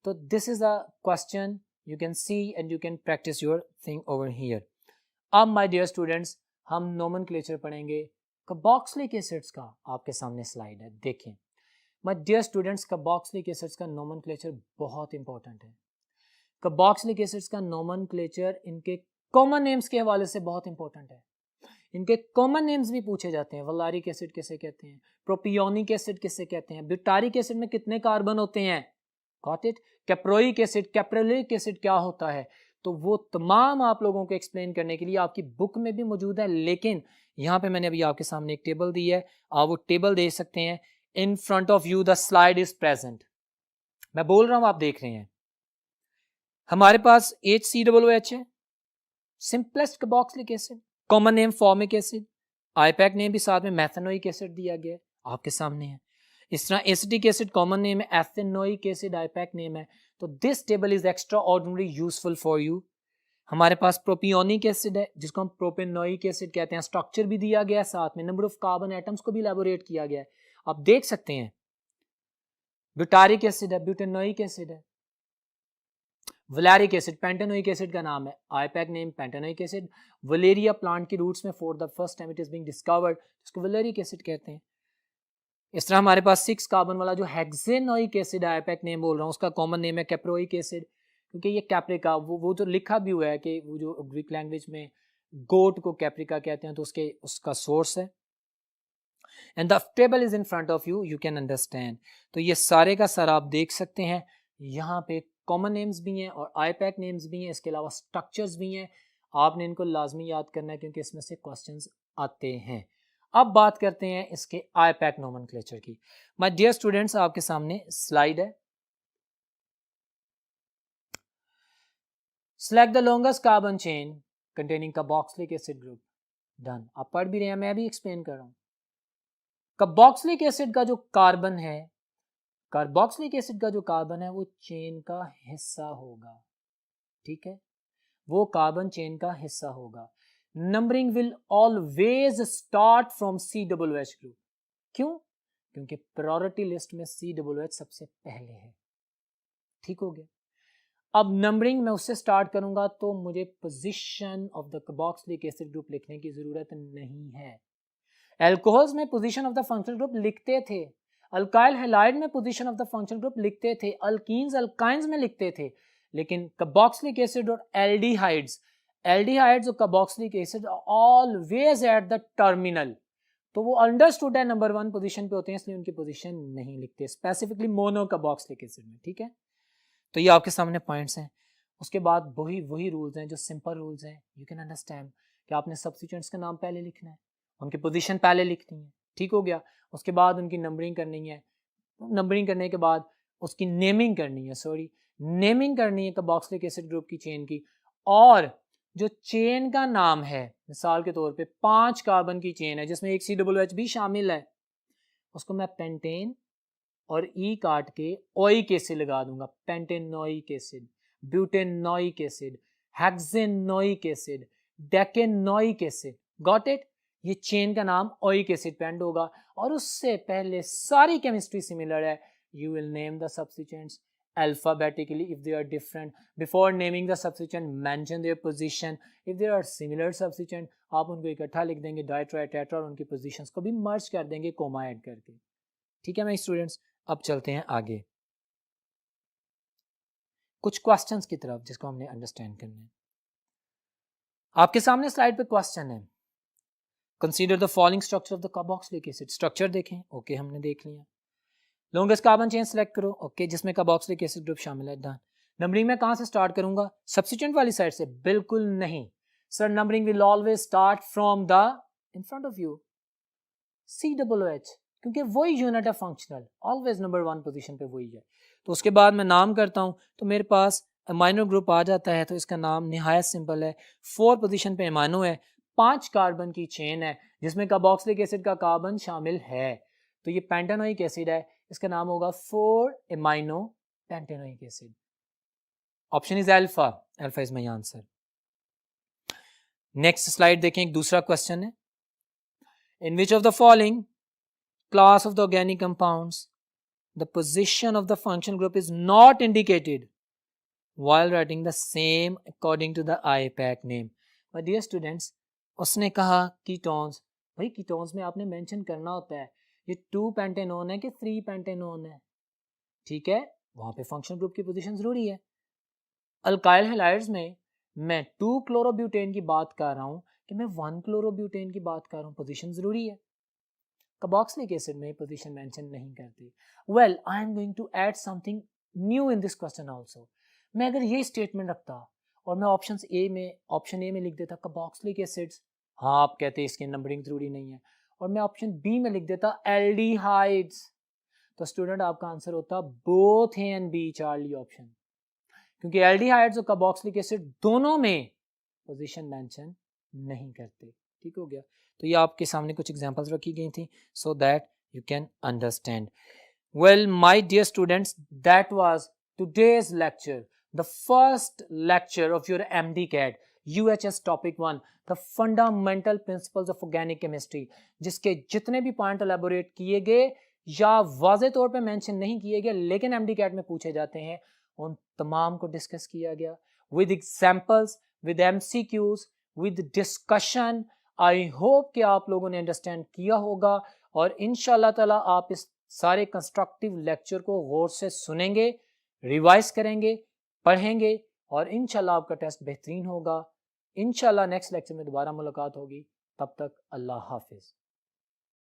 तो this is the question, you can see and you can practice your thing over here. अब my dear students हम nomenclature पढ़ेंगे कार्बोक्सिलिक एसिड्स का। आपके सामने स्लाइड है, देखें। my dear students carboxylic acids का nomenclature बहुत इंपॉर्टेंट है। कार्बोक्सिलिक एसिड्स का nomenclature इनके कॉमन नेम्स के हवाले से बहुत इंपॉर्टेंट है। इनके कॉमन नेम्स भी पूछे जाते हैं। वलारिक एसिड किसे कहते हैं, प्रोपियोनिक एसिड किसे कहते हैं, ब्यूटारिक एसिड में कितने कार्बन होते हैं, got it, caproic acid, कैप्रोलिक acid क्या होता है। तो वो तमाम आप लोगों को एक्सप्लेन करने के लिए आपकी बुक में भी मौजूद है, लेकिन यहाँ पे मैंने अभी आपके सामने एक टेबल दी है, आप वो टेबल देख सकते हैं। In front of you the slide is present. मैं बोल रहा हूं, आप देख रहे हैं। हमारे पास HCOOH है, simplest carboxylic acid, common name formic acid, IUPAC name भी साथ में मेथनोइक एसिड दिया गया है, आपके सामने है। इस तरह एसिटिक एसिड कॉमन नेम है, एथेनोइक एसिड आईपैक नेम है। तो this table is extra ordinary useful for you. हमारे पास प्रोपियोनिक एसिड है, जिसको हम प्रोपेनोइक एसिड कहते हैं, स्ट्रक्चर भी दिया गया है, साथ में नंबर ऑफ कार्बन एटम्स को भी इलैबोरेट किया गया है, आप देख सकते हैं। ब्यूटारिक एसिड है, ब्यूटेनोइक एसिड है, वलैरिक एसिड, पेंटेनोइक एसिड का नाम है, IUPAC name pentanoic acid. Valeria plant की रूट्स में for the first time it is being discovered, जिसको वलेरिक एसिड कहते हैं। इस तरह हमारे पास 6 कार्बन वाला जो हेक्सेनोइक एसिड है, आईपैक नेम बोल रहा हूँ, उसका कॉमन नेम है कैप्रोइक एसिड, क्योंकि ये कैप्रिका, वो जो लिखा भी हुआ है कि वो जो ग्रीक लैंग्वेज में गोट को कैप्रिका कहते हैं, तो उसका सोर्स है। And the table is in front of you, you can understand. तो ये सारे का सारा आप देख सकते हैं। यहाँ पे कॉमन नेम्स भी हैं और आईपैक नेम्स भी हैं, इसके अलावा स्ट्रक्चर्स भी हैं। आपने इनको लाजमी याद करना है, क्योंकि इसमें से क्वेश्चंस आते हैं। अब बात करते हैं इसके आईपैक नोमेनक्लेचर की। माय डियर स्टूडेंट्स, आपके सामने स्लाइड है। Select the longest carbon chain containing carboxylic acid group. Done. आप पढ़ भी रहे हैं, मैं भी एक्सप्लेन कर रहा हूं। कार्बोक्सिलिक एसिड का जो कार्बन है, कार्बोक्सिलिक एसिड का जो कार्बन है वो चेन का हिस्सा होगा, ठीक है। वो कार्बन चेन का हिस्सा होगा। Numbering will always start from COOH group. क्यों? क्योंकि प्रायोरिटी लिस्ट में COOH सबसे पहले है। ठीक हो गया। अब नंबरिंग मैं उससे स्टार्ट करूंगा तो मुझे position of the carboxylic acid group लिखने की जरूरत नहीं है। एल्कोहल्स में position of the functional group लिखते थे, अल्काइल हैलाइड में position of the functional group लिखते थे, अल्कीन्स अल्काइंस में लिखते थे, लेकिन कार्बोक्सिलिक एसिड और एल्डिहाइड्स और carboxylic acid always at the terminal. तो वो अंडरस्टूड है नंबर 1 पोजीशन पे होते हैं, इसलिए उनकी पोजीशन नहीं लिखते, स्पेसिफिकली मोनो कार्बोक्सिलिक एसिड में। ठीक है, तो ये आपके सामने पॉइंट्स हैं। उसके बाद वही रूल्स हैं जो सिंपल रूल्स हैं। यू कैन अंडरस्टैंड कि आपने सब्स्टिट्यूएंट्स का नाम पहले लिखना है, उनकी पोजीशन पहले लिखनी है। ठीक हो गया। उसके बाद उनकी नंबरिंग करनी है, नंबरिंग करने के बाद उसकी नेमिंग करनी है, नेमिंग करनी है कार्बोक्सिलिक एसिड ग्रुप की चेन की। और जो चेन का नाम है, मिसाल के तौर पे 5 कार्बन की चेन है जिसमें एक COOH भी शामिल है, उसको मैं पेंटेन और ई काट के ओइक एसिड लगा दूंगा। Pentanoic acid, butanoic acid, hexanoic acid, decanoic acid. Got it? ये चेन का नाम ओइक एसिड पेंड होगा और उससे पहले सारी केमिस्ट्री सिमिलर है। You will name the substituents alphabetically if they are different. Before naming the substituent, mention their position. If there are similar substituent, आप उनको इकट्ठा लिख देंगे, डाई ट्राई टेट्रा, और उनकी पोजीशंस को भी मर्ज कर देंगे कोमा ऐड करके। ठीक है मेरे स्टूडेंट्स, अब चलते हैं आगे कुछ क्वेश्चंस की तरफ जिसको हमने अंडरस्टैंड करना है। आपके सामने स्लाइड पे क्वेश्चन है, consider the following structure of the carboxylic acid. Structure देखें, ओके हमने देख लिया। लॉन्गेस्ट कार्बन चेन सेलेक्ट करो, ओके जिसमें कार्बोक्सिलिक एसिड ग्रुप शामिल है, डन। नंबरिंग में कहां से स्टार्ट करूंगा? सब्स्टिट्यूएंट वाली साइड से? बिल्कुल नहीं sir, numbering will always start from the in front of you COOH, क्योंकि वही यूनिट है फंक्शनल, ऑलवेज नंबर 1 पोजीशन पे वही है। तो उसके बाद मैं नाम करता हूं तो मेरे पास अमाइनो ग्रुप आ जाता है, तो इसका नाम निहायत सिंपल है। 4 पोजीशन पे अमाइनो है, 5 कार्बन की चेन है जिसमें कार्बोक्सिलिक एसिड का कार्बन शामिल है, तो ये पेंटेनोइक एसिड है, इसका नाम होगा 4 amino pentanoic acid. Option is alpha, alpha is my answer. Next slide देखें, एक दूसरा क्वेश्चन है, in which of the following class of the organic compounds the position of the functional group is not indicated while writing the same according to the IUPAC name। My dear students, उसने कहा कीटोन्स, भाई कीटोन्स में आपने मेंशन करना होता है ये 2 पेंटेनोन है कि 3 पेंटेनोन है। ठीक है, वहां पे फंक्शनल ग्रुप की पोजीशन जरूरी है। अल्काइल हैलाइड्स में मैं 2 क्लोरोब्यूटेन की बात कर रहा हूं कि मैं 1 क्लोरोब्यूटेन की बात कर रहा हूं, पोजीशन जरूरी है। कार्बोक्सिलिक एसिड में पोजीशन मेंशन नहीं करती। Well, I am going to add something new in this question also. मैं अगर ये स्टेटमेंट रखता और मैं ऑप्शन ए में लिख देता कार्बोक्सिलिक एसिड्स, हाँ आप कहते हैं इसकी नंबरिंग जरूरी नहीं है, और मैं ऑप्शन बी में लिख देता एल्डिहाइड्स, तो स्टूडेंट आपका आंसर होता both A and B, Charlie option, क्योंकि एल्डिहाइड्स और कार्बोक्सिलिक एसिड दोनों में पोजीशन मेंशन नहीं करते। ठीक हो गया। तो ये आपके सामने कुछ एग्जांपल्स रखी गई थी so that you can understand. Well my dear students, that was today's lecture, the first lecture of your MD-CAT UHS topic 1, the fundamental principles of organic chemistry, जिसके जितने भी पॉइंट एलैबोरेट किए गए या वाज़े तौर पे मेंशन नहीं किए गए लेकिन MD-CAT में पूछे जाते हैं, उन तमाम को डिस्कस किया गया with examples, with MCQs, with discussion. I hope कि आप लोगों ने अंडरस्टैंड किया होगा और इंशाल्लाह ताला आप इस सारे कंस्ट्रक्टिव लेक्चर को गौर से सुनेंगे, रिवाइज करेंगे, पढ़ेंगे और इंशाल्लाह आपका टेस्ट बेहतरीन होगा। इंशाल्लाह नेक्स्ट लेक्चर में दोबारा मुलाकात होगी, तब तक अल्लाह हाफिज।